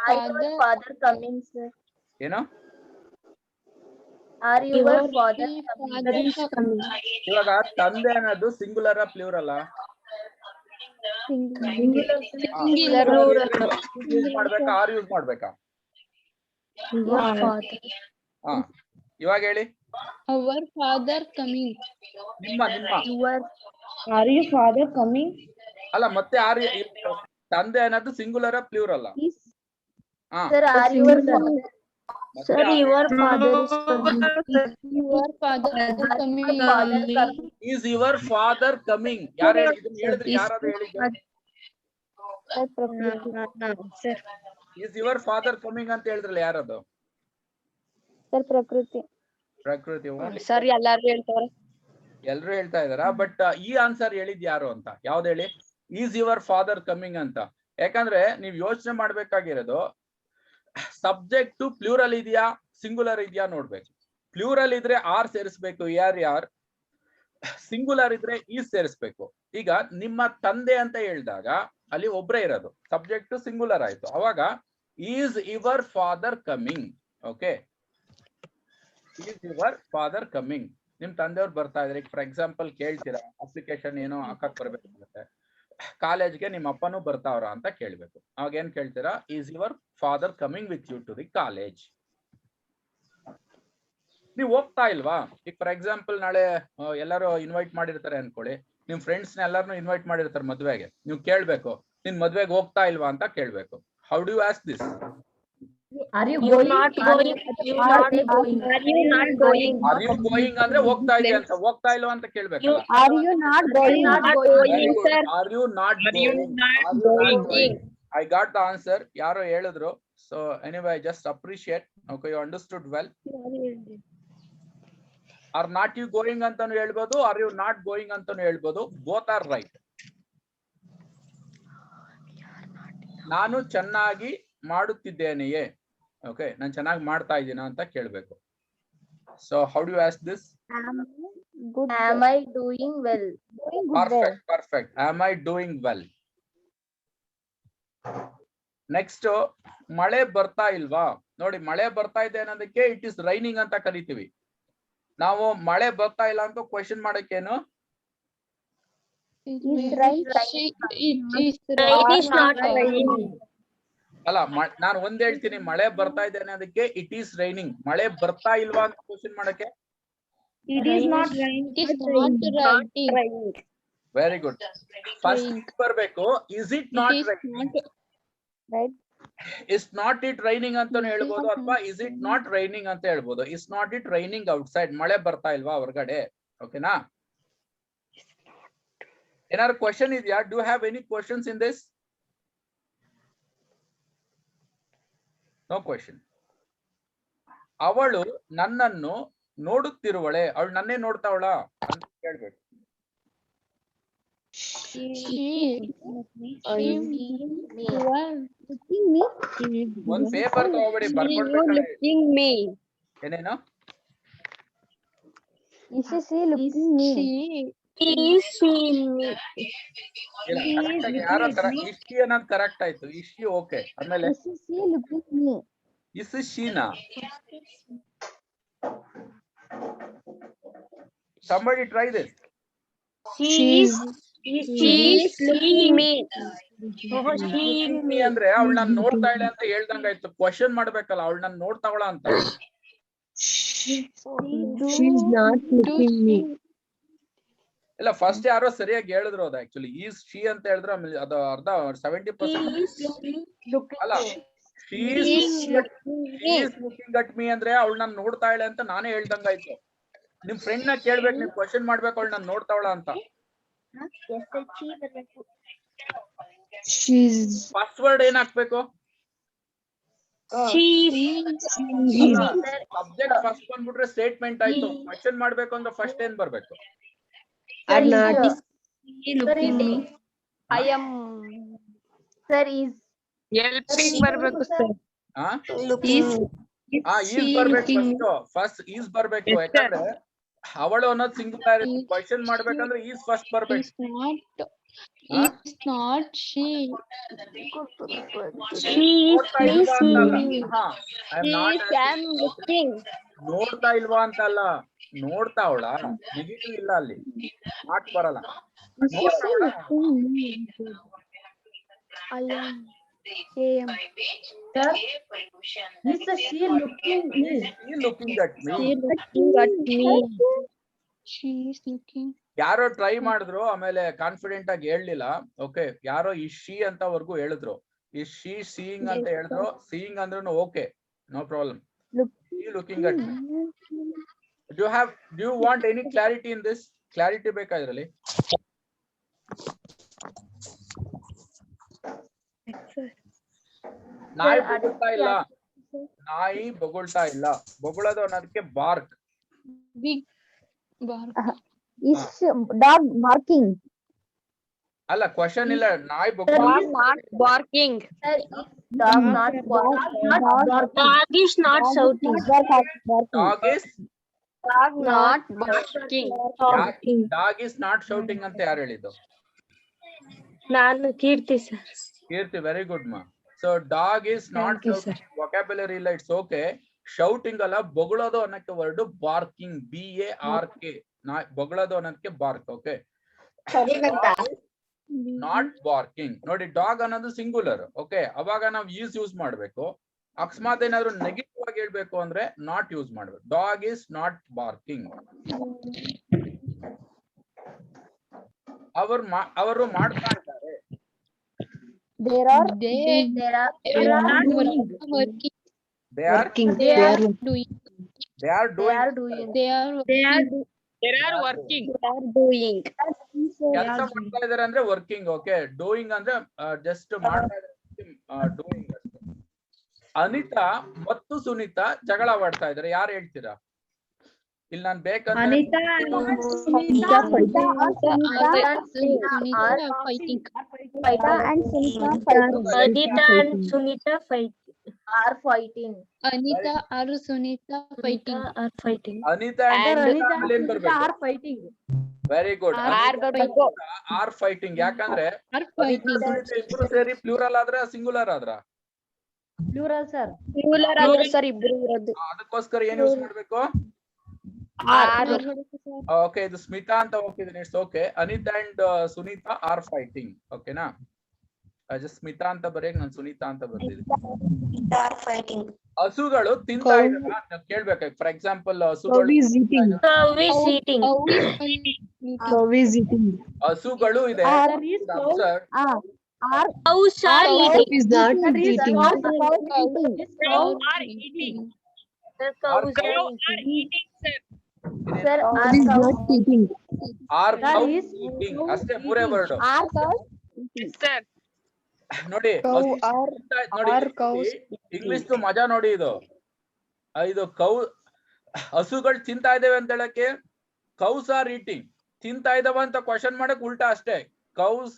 Are your father coming, sir? ಏನು? Are your father coming? ಇವಾಗ ತಂದೆ ಅನ್ನೋದು ಸಿಂಗುಲರ್ ಪ್ಲೂರಲ್? ಯೂಸ್ ಮಾಡ್ಬೇಕಾ ಆರ್ ಯೂಸ್ ಮಾಡ್ಬೇಕಾ? ಹಾ, ಇವಾಗ ಹೇಳಿ. Our father coming. ನಿಮ್ಮ Are your father coming? ಅಲ್ಲ, ಮತ್ತೆ ಆರ್ ತಂದೆ ಅನ್ನೋದು ಸಿಂಗುಲರ್ ಪ್ಲೂರಲ್? ಹಾ, Sir, are your father? Sir, your father is coming. Your father coming. Is your father coming? ಯಾರು ಹೇಳಿದ್ರಿ? ಯಾರಾದ್ರೂ ಹೇಳಿದ್ರು? ಈಸ್ ಯುವರ್ ಫಾದರ್ ಕಮಿಂಗ್ ಅಂತ ಹೇಳಿದ್ರಲ್ಲ, ಯಾರದು? Sir, ಪ್ರಕೃತಿ. ಸರ್, ಎಲ್ಲಾರು ಹೇಳ್ತಾರೆ. ಎಲ್ರು ಹೇಳ್ತಾ ಇದಾರ, ಬಟ್ ಈ ಆನ್ಸರ್ ಹೇಳಿದ್ ಯಾರು ಅಂತ? ಯಾವ್ದು ಹೇಳಿ? ಈಸ್ ಯುವರ್ ಫಾದರ್ ಕಮಿಂಗ್ ಅಂತ. ಯಾಕಂದ್ರೆ ನೀವ್ ಯೋಚನೆ ಮಾಡ್ಬೇಕಾಗಿರೋದು, ಸಬ್ಜೆಕ್ಟ್ ಪ್ಲೂರಲ್ ಇದೆಯಾ ಸಿಂಗುಲರ್ ಇದೆಯಾ ನೋಡ್ಬೇಕು. ಪ್ಲೂರಲ್ ಇದ್ರೆ ಆರ್ ಸೇರಿಸ್ಬೇಕು, ಯಾರ್. ಸಿಂಗುಲರ್ ಇದ್ರೆ ಈಸ್ ಸೇರಿಸ್ಬೇಕು. ಈಗ ನಿಮ್ಮ ತಂದೆ ಅಂತ ಹೇಳಿದಾಗ ಅಲ್ಲಿ ಒಬ್ರೇ ಇರೋದು, ಸಬ್ಜೆಕ್ಟ್ ಸಿಂಗುಲರ್ ಆಯ್ತು. ಅವಾಗ is your father coming. Okay, is your father coming. ನಿಮ್ ತಂದೆಯವ್ರು ಬರ್ತಾ ಇದ್ರೆ, ಫಾರ್ ಎಕ್ಸಾಂಪಲ್ ಕೇಳ್ತೀರಾ, ಅಪ್ಲಿಕೇಶನ್ ಏನೋ ಹಾಕಕ್ ಬರ್ಬೇಕಾಗುತ್ತೆ, ಕಾಲೇಜ್ಗೆ ನಿಮ್ಮ ಅಪ್ಪನೂ ಬರ್ತಾವ್ರ ಅಂತ ಕೇಳ್ಬೇಕು. ಅವಾಗ ಏನ್ ಕೇಳ್ತೀರಾ? Is your father coming with you to the college. ನೀವು ಹೋಗ್ತಾ ಇಲ್ವಾ? ಈಗ ಫಾರ್ ಎಕ್ಸಾಂಪಲ್ ನಾಳೆ ಎಲ್ಲಾರು ಇನ್ವೈಟ್ ಮಾಡಿರ್ತಾರೆ ಅನ್ಕೊಳ್ಳಿ, ನಿಮ್ ಫ್ರೆಂಡ್ಸ್ ನ ಎಲ್ಲಾರನು ಇನ್ವೈಟ್ ಮಾಡಿರ್ತಾರೆ ಮದ್ವೆಗೆ. ನೀವು ಕೇಳ್ಬೇಕು, ನಿನ್ ಮದ್ವೆಗೆ ಹೋಗ್ತಾ ಇಲ್ವಾ ಅಂತ ಕೇಳ್ಬೇಕು. How do you ask this? Are you going? Not going. Are you not going? Are you going ಅಂದ್ರೆ ಹೋಗ್ತಾ ಇದೆಯಾ ಅಂತ, ಹೋಗ್ತಾ ಇಲ್ವಾ ಅಂತ ಕೇಳ್ಬೇಕು. Are you not going? Not going, sir. Are you not going? I got the answer. ಯಾರೋ ಹೇಳಿದ್ರು. So anyway, just appreciate. Okay, you understood well. Are not you going ಅಂತಾನು ಹೇಳ್ಬೋದು, are you not going ಅಂತಾನು ಹೇಳ್ಬೋದು. Both are right. ನಾನು ಚೆನ್ನಾಗಿ ಮಾಡುತ್ತಿದ್ದೇನೆಯೇ. Okay, ನಾನು ಚೆನ್ನಾಗಿ ಮಾಡ್ತಾ ಇದ್ದೀನಾ ಅಂತ ಕೇಳಬೇಕು. So how do you ask this? Am I doing well? Perfect, perfect. Am I doing well? Next, ಮಳೆ ಬರ್ತಾ ಇಲ್ವಾ? ನೋಡಿ, ಮಳೆ ಬರ್ತಾ ಇದೆ ಅನ್ನೋದಕ್ಕೆ ಇಟ್ ಇಸ್ ರೈನಿಂಗ್ ಅಂತ ಕರಿತೀವಿ. ನಾವು ಮಳೆ ಬರ್ತಾ ಇಲ್ಲ ಅಂತ ಕ್ವೆಶ್ಚನ್ ಮಾಡಕ್ಕೇನು? ಅಲ್ಲ, ನಾನು ಒಂದ್ ಹೇಳ್ತೀನಿ, ಮಳೆ ಬರ್ತಾ ಇದೆ ಅನ್ನೋದಕ್ಕೆ ಇಟ್ ಈಸ್ ರೈನಿಂಗ್. ಮಳೆ ಬರ್ತಾ ಇಲ್ವಾ ಅಂತ ಕ್ವೆಶ್ಚನ್ ಮಾಡಕ್ಕೆ It is not raining. Very good. First ಬರ್ಬೇಕು, is it not raining? Is not it raining ಅಂತಾನು ಹೇಳ್ಬೋದು, ಅಥವಾ ಇಸ್ ಇಟ್ ನಾಟ್ ರೈನಿಂಗ್ ಅಂತ ಹೇಳ್ಬೋದು. Is not it raining outside, ಮಳೆ ಬರ್ತಾ ಇಲ್ವಾ ಹೊರಗಡೆ? ಓಕೆನಾ? ಏನಾದ್ರು ಕ್ವಶನ್ ಇದೆಯಾ? Do have any questions in this? No question. ಅವಳು ನನ್ನನ್ನು ನೋಡುತ್ತಿರುವಳೆ, ಅವಳು ನನ್ನೇ ನೋಡ್ತಾವಳ ಅಂತ ಕೇಳ್ಬೇಕು. ಒಂದ್ ಪೇಪರ್ ತಗೋಬೇಡಿ, ಬರ್ಕೊಡ್ಬೇಕು. ಏನೇನು? ಯಾರೋ ಇಷ್ಟಿ ಅನ್ನೋದು ಕರೆಕ್ಟ್ ಆಯ್ತು. ಇಷ್ಟಿ ಓಕೆ. ಆಮೇಲೆ is Sheena? Somebody try this. She's seeing me. ಅಂದ್ರೆ ಅವಳು ನಾನು ನೋಡ್ತಾ ಇಲ್ಲ ಅಂತ ಹೇಳ್ದಂಗಾಯ್ತು. ಕ್ವಶನ್ ಮಾಡ್ಬೇಕಲ್ಲ, ಅವಳು ನಾನು ನೋಡ್ತಾವಳ ಅಂತ. She's not looking me. ಇಲ್ಲ, ಫಸ್ಟ್ ಯಾರೋ ಸರಿಯಾಗಿ ಹೇಳಿದ್ರು ಅದು. ಆಕ್ಚುಲಿ ಈಸ್ ಶಿ ಅಂತ ಹೇಳಿದ್ರು, ಆಮೇಲೆ ಅದು ಅರ್ಧ 70% ಅಲ್ಲ. she is looking at me ಅಂದ್ರೆ ಅವಳು ನಾನು ನೋಡ್ತಾ ಇಲ್ಲ ಅಂತ ನಾನೇ ಹೇಳ್ದಂಗಾಯ್ತು. ನಿಮ್ ಫ್ರೆಂಡ್ ನ ಕೇಳ್ಬೇಕು, ನೀವು ಕ್ವಶನ್ ಮಾಡ್ಬೇಕು, ಅವಳು ನಾನು ನೋಡ್ತಾವಳ ಅಂತ. ಫಸ್ಟ್ ವರ್ಡ್ ಏನ್ ಹಾಕ್ಬೇಕು? ಸಬ್ಜೆಕ್ಟ್ ಫಸ್ಟ್ ಬಂದ್ಬಿಟ್ರೆ ಸ್ಟೇಟ್ಮೆಂಟ್ ಆಯ್ತು. ಕ್ವಶನ್ ಮಾಡ್ಬೇಕು ಅಂದ್ರೆ ಫಸ್ಟ್ ಏನ್ ಬರ್ಬೇಕು? I am. Sir, is Helping ಬರ್ಬೇಕು ಸರ್. ಈಸ್ ಬರ್ಬೇಕು. ಫಸ್ಟ್ ಈಸ್ ಬರ್ಬೇಕು, ಯಾಕಂದ್ರೆ ಅವಳು ಅನ್ನೋದು ಸಿಂಗುಲಾರಿಟಿ. ಕ್ವಶನ್ ಮಾಡ್ಬೇಕಂದ್ರೆ ಈಸ್ ಫಸ್ಟ್ ಬರ್ಬೇಕು. It's not she. ನೋಡ್ತಾ ಇಲ್ವಾ ಅಂತ ಅಲ್ಲ, ನೋಡ್ತಾವಳ. ನೆಗೆಟಿವ್ ಇಲ್ಲ ಅಲ್ಲಿ, ನಾಟ್ ಬರಲ್ಲ. ಯಾರೋ ಟ್ರೈ ಮಾಡಿದ್ರು, ಆಮೇಲೆ ಕಾನ್ಫಿಡೆಂಟ್ ಆಗಿ ಹೇಳಲಿಲ್ಲ. ಓಕೆ, ಯಾರೋ ಈ ಶಿ ಅಂತವರೆಗೂ ಹೇಳಿದ್ರು. ಈ ಶಿ ಸೀಯಿಂಗ್ ಅಂತ ಹೇಳಿದ್ರು. ಸೀಯಿಂಗ್ ಅಂದ್ರೂ okay, no problem. Looking at me. Do you want any clarity in this? Clarity ಬೇಕಾ ಇದರಲ್ಲಿ? ನಾಯಿ ಬೊಗಳ್ತಾ ಇಲ್ಲ. ನಾಯಿ ಬೊಗಳ್ತಾ ಇಲ್ಲ. ಬೊಗಳೋದು ಅನ್ನೋದಕ್ಕೆ ಬಾರ್ಕ್. is dog barking? ಅಲ್ಲ, ಕ್ವಶನ್ ಇಲ್ಲ. ನಾಯಿ Barking. Dog not barking. Dog is not shouting. Dog is Not barking. Dog is not shouting ಅಂತ ಯಾರು ಹೇಳಿದ್ದು? ನಾನು ಕೀರ್ತಿ ಸರ್. ಕೀರ್ತಿ, ವೆರಿ ಗುಡ್ ಮಾ. So dog is not shouting. Vocabulary ಇಲ್ಲ, ಇಟ್ಸ್ ಓಕೆ. ಶೌಟಿಂಗ್ ಅಲ್ಲ, ಬೊಗಳೋದು ಅನ್ನಕ್ಕೆ ವರ್ಡ್ ಬಾರ್ಕಿಂಗ್. BARK. ಬೊಗಳೋದು ಅನ್ನೋದಕ್ಕೆ ಬಾರ್ಕ್. Okay, not barking. ನೋಡಿ, ಡಾಗ್ ಅನ್ನೋದು ಸಿಂಗುಲರ್. ಓಕೆ, ಅವಾಗ ನಾವು ಯೂಸ್ ಮಾಡ್ಬೇಕು. ಅಕಸ್ಮಾತ್ ಏನಾದ್ರು ನೆಗೆಟಿವ್ ಆಗಿ ಹೇಳ್ಬೇಕು ಅಂದ್ರೆ ನಾಟ್ ಯೂಸ್ ಮಾಡ್ಬೇಕು. Dog is not barking. ಅವರು ಮಾಡ್ತಾ ಇದ್ದಾರೆ. They are working. They are doing. ಕೆಲಸ ಮಾಡ್ತಾ ಇದಾರೆ ಅಂದ್ರೆ ವರ್ಕಿಂಗ್. ಓಕೆ, ಡೂಯಿಂಗ್ ಅಂದ್ರೆ ಜಸ್ಟ್ ಮಾಡ್ತಾ ಇದ್ದಾರೆ, ಡೂಯಿಂಗ್ ಅಷ್ಟೇ. ಅನಿತಾ ಮತ್ತು ಸುನೀತಾ ಜಗಳವಾಡ್ತಾ ಇದಾರೆ, ಯಾರು ಹೇಳ್ತೀರಾ? ಇಲ್ಲಿ ನಾನು ಬೇಕಂದ್ರೆ Anita and Sunita fight. are fighting. Anita or Sunita fighting. Are fighting. Anita ಆಮೇಲೆ ಏನ್ ಬರ್ಬೇಕು? fighting. Very good. Are fighting. ಯಾಕಂದ್ರೆ Are fighting. ಇಬ್ರು ಸೇರಿ ಪ್ಲೂರಲ್ ಆದ್ರೆ ಸಿಂಗುಲರ್ ಆದ್ರ Plural, sir. ಅದಕ್ಕೋಸ್ಕರ ಏನ್ ಯೂಸ್ ಮಾಡ್ಬೇಕು? ಓಕೆ, ಇದು ಸ್ಮಿತಾ ಅಂತ ಹೋಗ್ತಿದ್ದೀನಿ. It's okay. Anita and Sunita are fighting. ಓಕೆನಾ? ಸ್ಮಿತಾ ಅಂತ ಬರೆಯಕ್ ನಾನು ಸುನೀತಾ ಅಂತ ಬರ್ತಿದ್ದೀನಿ. ಹಸುಗಳು ತಿಂತಾ ಇದ್ದಾರ ಕೇಳ್ಬೇಕು. ಫಾರ್ ಎಕ್ಸಾಂಪಲ್ ಹಸುಗಳು ಹಸುಗಳು ಇದೆ. Cows are eating. Sir, are eating ಅಷ್ಟೇ, ಮೂರೇ ವರ್ಡ್ ನೋಡಿ. ಇಂಗ್ಲಿಷ್ ಮಜಾ ನೋಡಿ. ಇದು ಹಸುಗಳು ತಿಂತಾ ಇದಾವೆ ಅಂತ ಹೇಳಕ್ಕೆ ಕೌಸ್ ಆರ್ ಈಟಿಂಗ್. ತಿಂತಾ ಇದಾವ ಅಂತ ಕ್ವಶನ್ ಮಾಡಕ್ ಉಲ್ಟಾ ಅಷ್ಟೇ. ಕೌಸ್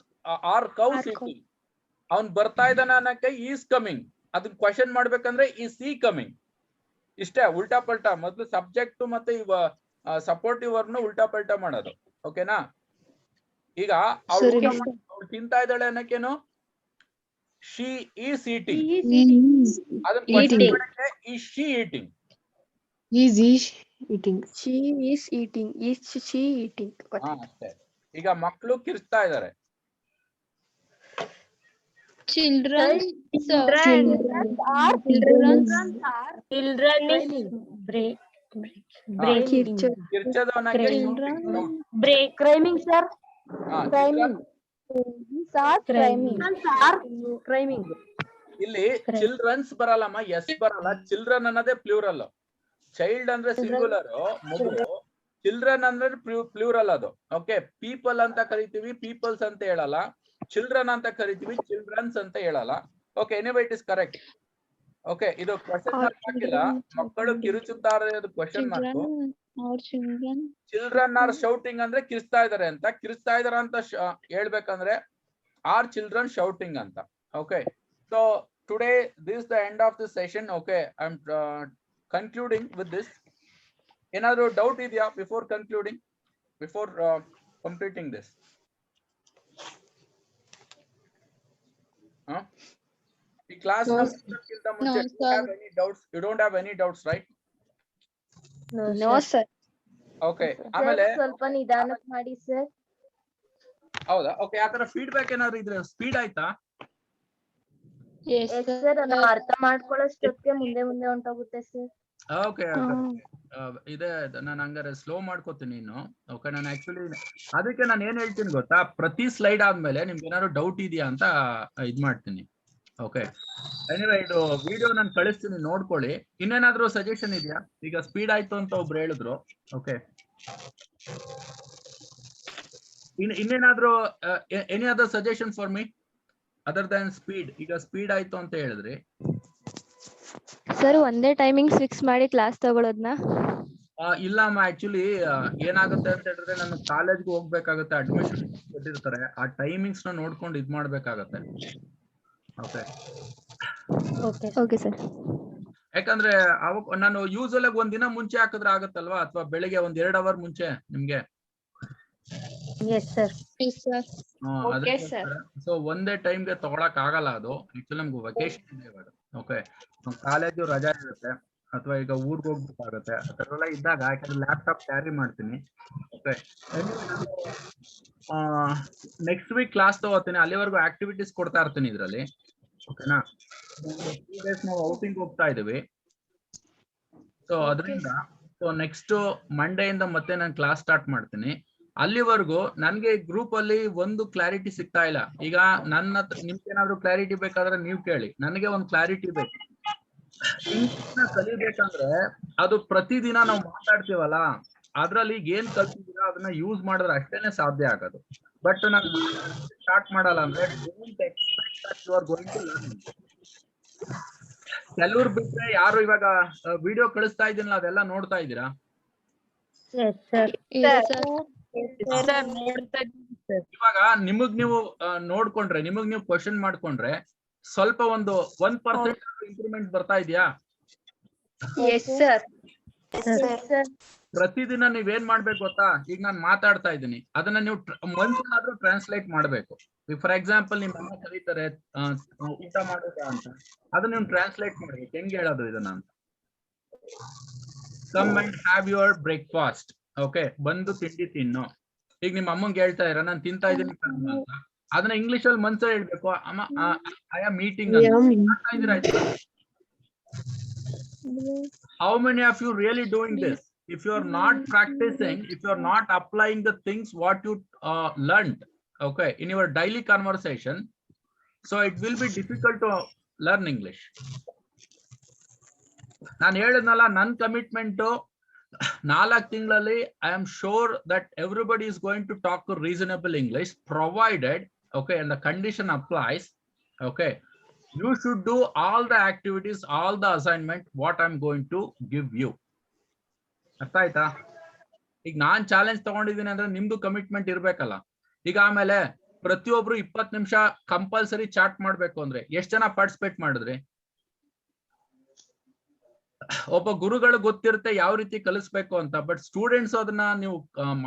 ಆರ್ ಕೌಸ್ ಈಟಿಂಗ್. ಅವ್ನ್ ಬರ್ತಾ ಇದ್ದಾನ ಅನ್ನಕ್ಕೆ ಈಸ್ ಕಮಿಂಗ್. ಅದನ್ನ ಕ್ವಶನ್ ಮಾಡ್ಬೇಕಂದ್ರೆ ಈ ಸಿ ಕಮಿಂಗ್. ಇಷ್ಟೇ, ಉಲ್ಟಾ ಪಲ್ಟಾ. ಮೊದ್ಲು ಸಬ್ಜೆಕ್ಟ್ ಮತ್ತೆ ಸಪೋರ್ಟಿವ್ ವರ್ಬ್ನ ಉಲ್ಟಾ ಪಲ್ಟಾ ಮಾಡೋದು. ಓಕೆನಾ? ಈಗ ಅವ್ಳು ತಿಂತಾ ಇದ್ದಾಳೆ ಅನ್ನಕ್ಕೇನು? She is eating. ಅದನ್ನ ಕ್ವಶನ್ ಮಾಡಕ್ಕೆ ಈಸ್ ಶಿ ಈಟಿಂಗ್. ಅಷ್ಟೇ. ಈಗ ಮಕ್ಕಳು ಕಿರ್ಚ್ತಾ ಇದಾರೆ. Children is Criming, sir. Criming. ಇಲ್ಲಿ ಚಿಲ್ಡ್ರನ್ಸ್ ಬರಲ್ಲಮ್ಮ, ಎಸ್ ಬರಲ್ಲ. ಚಿಲ್ಡ್ರನ್ ಅನ್ನೋದೇ ಪ್ಲೂರಲ್. ಚೈಲ್ಡ್ ಅಂದ್ರೆ ಸಿಂಗುಲರ್, ಮಗು. ಚಿಲ್ಡ್ರನ್ ಅಂದ್ರೆ ಪ್ಲೂರಲ್ ಅದು. ಓಕೆ, ಪೀಪಲ್ ಅಂತ ಕರಿತೀವಿ, ಪೀಪಲ್ಸ್ ಅಂತ ಹೇಳಲ್ಲ. ಚಿಲ್ಡ್ರನ್ ಅಂತ ಕರಿತೀವಿ, ಚಿಲ್ಡ್ರನ್ಸ್ ಅಂತ ಹೇಳಲ್ಲ. Okay, anyway it is correct. Okay, ಇದು ಕ್ವಶನ್ ಮಾರ್ಕ್ ಹಾಕಿಲ್ಲ. ಮಕ್ಕಳು ಕಿರುಚುತ್ತಾರೆ, ಅದು question mark. Children are shouting ಅಂದ್ರೆ ಕಿರ್ಚ್ತಾ ಇದಾರೆ ಅಂತ. ಕಿರ್ಚ್ತಾ ಇದಾರೆ ಅಂತ ಹೇಳ್ಬೇಕಂದ್ರೆ ಆರ್ ಚಿಲ್ಡ್ರನ್ ಶೌಟಿಂಗ್ ಅಂತ. Okay, so today this the end of this session. Okay, I am concluding with this. ಏನಾದ್ರು ಡೌಟ್ ಇದೆಯಾ before concluding, before completing this? ಈ ಕ್ಲಾಸ್ ಮುಗಿಸೋಕ್ಕಿಂತ ಮುಂಚೆ you don't have any doubts, right? No, sir. Okay, ಆಮೇಲೆ ಸ್ವಲ್ಪ ನಿಧಾನಕ್ಕೆ ಮಾಡಿ ಸರ್. ಹೌದಾ? ಓಕೆ, ಆ ತರ ಫೀಡ್ಬ್ಯಾಕ್ ಏನಾದ್ರು ಇದ್ರೆ ಸ್ಪೀಡ್ ಆಯ್ತಾ? ಸರ್, ನಾವು ಅರ್ಥ ಮಾಡ್ಕೊಳ್ಳೋಷ್ಟೊತ್ತಿಗೆ ಮುಂದೆ ಹೊಂಟೋಗುತ್ತೆ ಸರ್. ಓಕೆ, ಇದೆ. ನಾನು ಹಂಗಾರೆ ಸ್ಲೋ ಮಾಡ್ಕೋತೀನಿ ಇನ್ನು. ಓಕೆ, ನಾನು ಆಕ್ಚುಲಿ ಅದಕ್ಕೆ ನಾನು ಏನ್ ಹೇಳ್ತೀನಿ ಗೊತ್ತಾ, ಪ್ರತಿ ಸ್ಲೈಡ್ ಆದ್ಮೇಲೆ ನಿಮ್ಗೆ ಏನಾದ್ರು ಡೌಟ್ ಇದೆಯಾ ಅಂತ ಇದ್ ಮಾಡ್ತೀನಿ. ಓಕೆ, ಎನಿವೇ ಇದು ವಿಡಿಯೋ ನಾನು ಕಳಿಸ್ತೀನಿ, ನೋಡ್ಕೊಳ್ಳಿ. ಇನ್ನೇನಾದ್ರೂ ಸಜೆಷನ್ ಇದೆಯಾ? ಈಗ ಸ್ಪೀಡ್ ಆಯ್ತು ಅಂತ ಒಬ್ರು ಹೇಳಿದ್ರು. ಓಕೆ, ಇನ್ನೇನಾದ್ರೂ any other suggestion for me other than speed? ಈಗ ಸ್ಪೀಡ್ ಆಯ್ತು ಅಂತ ಹೇಳಿದ್ರಿ ಸರ್, ಒಂದೇ ಟೈಮಿಂಗ್ ಫಿಕ್ಸ್ ಮಾಡಿ ಕ್ಲಾಸ್ ತಗೊಳ್ಳೋದ್ನ? ಇಲ್ಲಮ್ಮ, ಆಕ್ಚುಲಿ ಏನಾಗುತ್ತೆ ಅಂತ ಹೇಳಿದ್ರೆ ನಾನು ಕಾಲೇಜ್ಗೆ ಹೋಗ್ಬೇಕಾಗುತ್ತೆ, ಅಡ್ಮಿಷನ್ ಕೊಟ್ಟಿರ್ತಾರೆ. ಆ ಟೈಮಿಂಗ್ಸ್ ನ ನೋಡ್ಕೊಂಡು ಇದ್ ಮಾಡ್ಬೇಕಾಗತ್ತೆ. Okay sir. ಯಾಕಂದ್ರೆ ಅವಾಗ ನಾನು ಯೂಸಲ್ ಆಗಿ ಒಂದಿನ ಮುಂಚೆ ಹಾಕಿದ್ರೆ ಆಗತ್ತಲ್ವಾ, ಅಥವಾ ಬೆಳಿಗ್ಗೆ 1-2 ಅವರ್ ಮುಂಚೆ ನಿಮ್ಗೆ? Yes, sir. ಸೊ ಒಂದೇ ಟೈಮ್ಗೆ ತಗೊಳಕ್ ಆಗಲ್ಲ ಅದು. ಆಕ್ಚುಲಿ ನಮ್ಗೆ ವೆಕೇಶನ್ ಇದೆ ಇವಾಗ. ಓಕೆ, ಕಾಲೇಜು ರಜಾ ಇರುತ್ತೆ, ಅಥವಾ ಈಗ ಊರ್ಗ್ ಹೋಗ್ಬೇಕಾಗತ್ತೆ. ಆ ತರ ಎಲ್ಲ ಇದ್ದಾಗ ಯಾಕಂದ್ರೆ ಲ್ಯಾಪ್ಟಾಪ್ ಕ್ಯಾರಿ ಮಾಡ್ತೀನಿ. ಓಕೆ, ನೆಕ್ಸ್ಟ್ ವೀಕ್ ಕ್ಲಾಸ್ ತಗೋತೀನಿ. ಅಲ್ಲಿವರೆಗೂ ಆಕ್ಟಿವಿಟೀಸ್ ಕೊಡ್ತಾ ಇರ್ತೀನಿ ಇದ್ರಲ್ಲಿ. ಓಕೆನಾ? 2 days ನಾವು ಔಟಿಂಗ್ ಹೋಗ್ತಾ ಇದೀವಿ. ಸೊ ಅದರಿಂದ ನೆಕ್ಸ್ಟ್ ಮಂಡೇ ಇಂದ ಮತ್ತೆ ನಾನು ಕ್ಲಾಸ್ ಸ್ಟಾರ್ಟ್ ಮಾಡ್ತೀನಿ. ಅಲ್ಲಿವರೆಗೂ ನನ್ಗೆ ಗ್ರೂಪ್ ಅಲ್ಲಿ ಒಂದು ಕ್ಲಾರಿಟಿ ಸಿಗ್ತಾ ಇಲ್ಲ. ಈಗ ನನ್ನ ನಿಮ್ಗೆ ಏನಾದ್ರು ಕ್ಲಾರಿಟಿ ಬೇಕಾದ್ರೆ ನೀವು ಕೇಳಿ. ನನಗೆ ಒಂದು ಕ್ಲಾರಿಟಿ ಬೇಕು. ಇಂಗ್ಲಿಷ್ ಕಲಿಬೇಕಂದ್ರೆ ಅದು ಪ್ರತಿದಿನ ನಾವು ಮಾತಾಡ್ತೀವಲ್ಲ, ಅದ್ರಲ್ಲಿ ಏನ್ ಕಲ್ತಿದ್ದೀರಾ ಅದನ್ನ ಯೂಸ್ ಮಾಡಿದ್ರೆ ಅಷ್ಟೇನೆ ಸಾಧ್ಯ ಆಗೋದು. ಬಟ್ ನಾನು ಸ್ಟಾರ್ಟ್ ಮಾಡಲ್ಲ ಅಂದ್ರೆ don't expect that you are going to learn. ಕೆಲವ್ರು ಬಿಟ್ರೆ ಯಾರು ಇವಾಗ ವಿಡಿಯೋ ಕಳಿಸ್ತಾ ಇದೀನಲ್ಲ ಅದೆಲ್ಲ ನೋಡ್ತಾ ಇದ್ದೀರಾ? Yes, sir. Yes, sir. ಇವಾಗ ನಿಮಗ್ ನೀವು ನೋಡ್ಕೊಂಡ್ರೆ, ನಿಮಗ್ ನೀವು ಕ್ವಶನ್ ಮಾಡ್ಕೊಂಡ್ರೆ ಸ್ವಲ್ಪ ಒಂದು 1% ಇಂಪ್ರೂವ್ಮೆಂಟ್ ಬರ್ತಾ ಇದೆಯಾ? Yes, sir. ಪ್ರತಿದಿನ ನೀವೇನ್ ಮಾಡ್ಬೇಕು ಗೊತ್ತಾ? ಈಗ ನಾನು ಮಾತಾಡ್ತಾ ಇದ್ದೀನಿ, ಅದನ್ನ ನೀವು ಮನ್ಸಾದ್ರೂ ಟ್ರಾನ್ಸ್ಲೇಟ್ ಮಾಡ್ಬೇಕು. ಫಾರ್ ಎಕ್ಸಾಂಪಲ್ ನಿಮ್ ಅಮ್ಮ ಕರೀತಾರೆ ಊಟ ಮಾಡೋದಾ ಅಂತ, ಅದನ್ನ ನೀವು ಟ್ರಾನ್ಸ್ಲೇಟ್ ಮಾಡ್ಬೇಕು. ಹೆಂಗ್ ಹೇಳೋದು ಇದನ್ನ ಅಂತ? Come and have your breakfast. Okay, ಬಂದು ತಿಂಡಿ ತಿನ್ನು. ಈಗ ನಿಮ್ಮ ಅಮ್ಮಂಗೆ ಹೇಳ್ತಾ ಇರ ನಾನು ತಿಂತಾ ಇದ್ದೀನಿ ಅಂತ, ಅದನ್ನ ಇಂಗ್ಲಿಷ್ ಅಲ್ಲಿ ಮನ್ಸ ಹೇಳ್ಬೇಕು. ಅಮ್ಮ ಐ ಆಮ್ ಮೀಟಿಂಗ್ ಅಂತ. How many of you really doing this? If you are not practicing, if you are not applying the things what you learned, okay, in your daily conversation, so it will be difficult to learn English. ನಾನು ಹೇಳಿದ್ನಲ್ಲ, ನನ್ನ ಕಮಿಟ್ಮೆಂಟ್ 4 ತಿಂಗಳಲ್ಲಿ I am sure that everybody is going to talk reasonable English, provided, okay, and the condition applies, okay, you should do all the activities, all the assignment what I'm going to give you. ಅರ್ಥ ಆಯ್ತಾ? ಈಗ ನಾನ್ ಚಾಲೆಂಜ್ ತಗೊಂಡಿದ್ದೀನಿ ಅಂದ್ರೆ ನಿಮ್ದು ಕಮಿಟ್ಮೆಂಟ್ ಇರ್ಬೇಕಲ್ಲ. ಈಗ ಆಮೇಲೆ ಪ್ರತಿಯೊಬ್ರು 20 ನಿಮಿಷ ಕಂಪಲ್ಸರಿ ಚಾಟ್ ಮಾಡ್ಬೇಕು ಅಂದ್ರೆ ಎಷ್ಟ್ ಜನ ಪಾರ್ಟಿಸಿಪೇಟ್ ಮಾಡಿದ್ರಿ? ಒಬ್ಬ ಗುರುಗಳು ಗೊತ್ತಿರುತ್ತೆ ಯಾವ ರೀತಿ ಕಲಿಸ್ಬೇಕು ಅಂತ, ಬಟ್ ಸ್ಟೂಡೆಂಟ್ಸ್ ಅದನ್ನ ನೀವು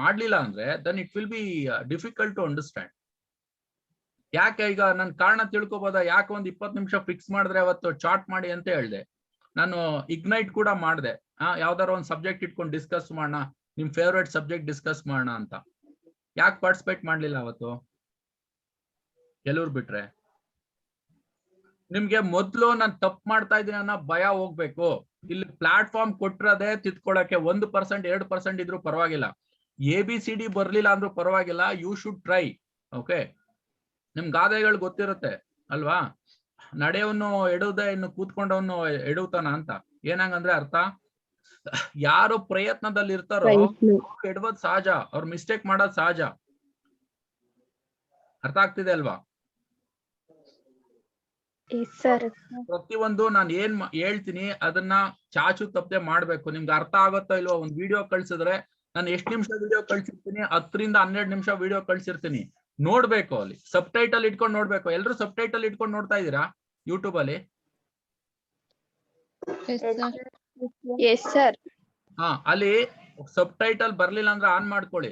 ಮಾಡ್ಲಿಲ್ಲ ಅಂದ್ರೆ then it will be difficult to understand. ಯಾಕೆ ಈಗ ನನ್ ಕಾರಣ ತಿಳ್ಕೊಬೋದಾ? ಯಾಕೆ ಒಂದ್ 20 ನಿಮಿಷ ಫಿಕ್ಸ್ ಮಾಡಿದ್ರೆ ಅವತ್ತು ಚಾಟ್ ಮಾಡಿ ಅಂತ ಹೇಳ್ದೆ. ನಾನು ಇಗ್ನೈಟ್ ಕೂಡ ಮಾಡಿದೆ, ಯಾವ್ದಾರ ಒಂದ್ ಸಬ್ಜೆಕ್ಟ್ ಇಟ್ಕೊಂಡು ಡಿಸ್ಕಸ್ ಮಾಡೋಣ, ನಿಮ್ ಫೇವ್ರೇಟ್ ಸಬ್ಜೆಕ್ಟ್ ಡಿಸ್ಕಸ್ ಮಾಡೋಣ ಅಂತ. ಯಾಕೆ ಪಾರ್ಟಿಸಿಪೇಟ್ ಮಾಡ್ಲಿಲ್ಲ ಅವತ್ತು? ಕೆಲವ್ರು ಬಿಟ್ರೆ. ನಿಮ್ಗೆ ಮೊದ್ಲು ನಾನು ತಪ್ಪು ಮಾಡ್ತಾ ಇದ್ದೀನಿ ಅನ್ನೋ ಭಯ ಹೋಗ್ಬೇಕು. ಇಲ್ಲಿ ಪ್ಲಾಟ್ಫಾರ್ಮ್ ಕೊಟ್ಟಿರೋದೇ ತಿದ್ಕೊಳಕ್ಕೆ. 1% 2% ಇದ್ರೂ ಪರವಾಗಿಲ್ಲ, ABCD ಬರ್ಲಿಲ್ಲ ಅಂದ್ರೂ ಪರವಾಗಿಲ್ಲ, ಯು ಶುಡ್ ಟ್ರೈ. ಓಕೆ, ನಿಮ್ ಗಾದೆಗಳು ಗೊತ್ತಿರುತ್ತೆ ಅಲ್ವಾ? ನಡೆಯವನು ಎಡುವುದೇ, ಇನ್ನು ಕೂತ್ಕೊಂಡವನು ಎಡುತ್ತಾನ ಅಂತ. ಏನಂಗಂದ್ರೆ ಅರ್ಥ, ಯಾರು ಪ್ರಯತ್ನದಲ್ಲಿ ಇರ್ತಾರೋ ಎಡುವುದು ಸಹಜ, ಅವ್ರ ಮಿಸ್ಟೇಕ್ ಮಾಡೋದು ಸಹಜ. ಅರ್ಥ ಆಗ್ತಿದೆ ಅಲ್ವಾ? ಪ್ರತಿಯೊಂದು ನಾನು ಏನ್ ಹೇಳ್ತೀನಿ ಅದನ್ನ ಚಾಚು ತಪ್ಪದೆ ಮಾಡ್ಬೇಕು. ನಿಮ್ಗೆ ಅರ್ಥ ಆಗುತ್ತೋ ಇಲ್ವೋ? ಒಂದ್ ವಿಡಿಯೋ ಕಳ್ಸಿದ್ರೆ ನಾನು ಎಷ್ಟು ನಿಮಿಷ ವಿಡಿಯೋ ಕಳ್ಸಿರ್ತೀನಿ? 10 ರಿಂದ 12 ನಿಮಿಷ ವಿಡಿಯೋ ಕಳ್ಸಿರ್ತೀನಿ. ನೋಡ್ಬೇಕು, ಅಲ್ಲಿ ಸಬ್ ಟೈಟಲ್ ಇಟ್ಕೊಂಡು ನೋಡ್ಬೇಕು. ಎಲ್ರು ಸಬ್ ಟೈಟಲ್ ಇಟ್ಕೊಂಡು ನೋಡ್ತಾ ಇದೀರಾ ಯೂಟ್ಯೂಬ್ ಅಲ್ಲಿ? Yes, sir. ಅಲ್ಲಿ ಸಬ್ ಟೈಟಲ್ ಬರ್ಲಿಲ್ಲ ಅಂದ್ರೆ ಆನ್ ಮಾಡ್ಕೊಳ್ಳಿ.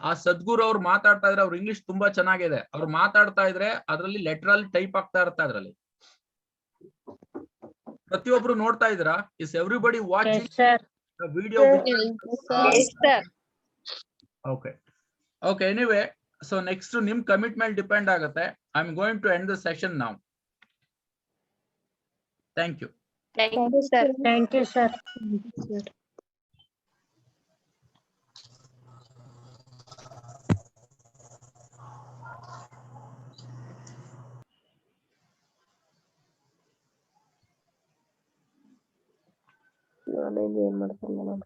ಆ ಸದ್ಗುರು ಅವ್ರು ಮಾತಾಡ್ತಾ ಇದ್ರೆ, ಅವ್ರ ಇಂಗ್ಲಿಷ್ ತುಂಬಾ ಚೆನ್ನಾಗಿದೆ, ಅವ್ರು ಮಾತಾಡ್ತಾ ಇದ್ರೆ ಅದ್ರಲ್ಲಿ ಲೆಟರಲ್ ಟೈಪ್ ಆಗ್ತಾ ಇರುತ್ತೆ. ಅದ್ರಲ್ಲಿ ಪ್ರತಿಯೊಬ್ರು ನೋಡ್ತಾ ಇದ್ದೀರಾ? Is everybody watching video? Okay okay, anyway, so next ನಿಮ್ ಕಮಿಟ್ಮೆಂಟ್ ಡಿಪೆಂಡ್ ಆಗುತ್ತೆ. I am going to end the session now. Thank you. Thank you, sir. Thank you, sir. ನಾನೇನ್ ಏನ್ ಮಾಡ್ತೀನಿ ಮೇಡಮ್?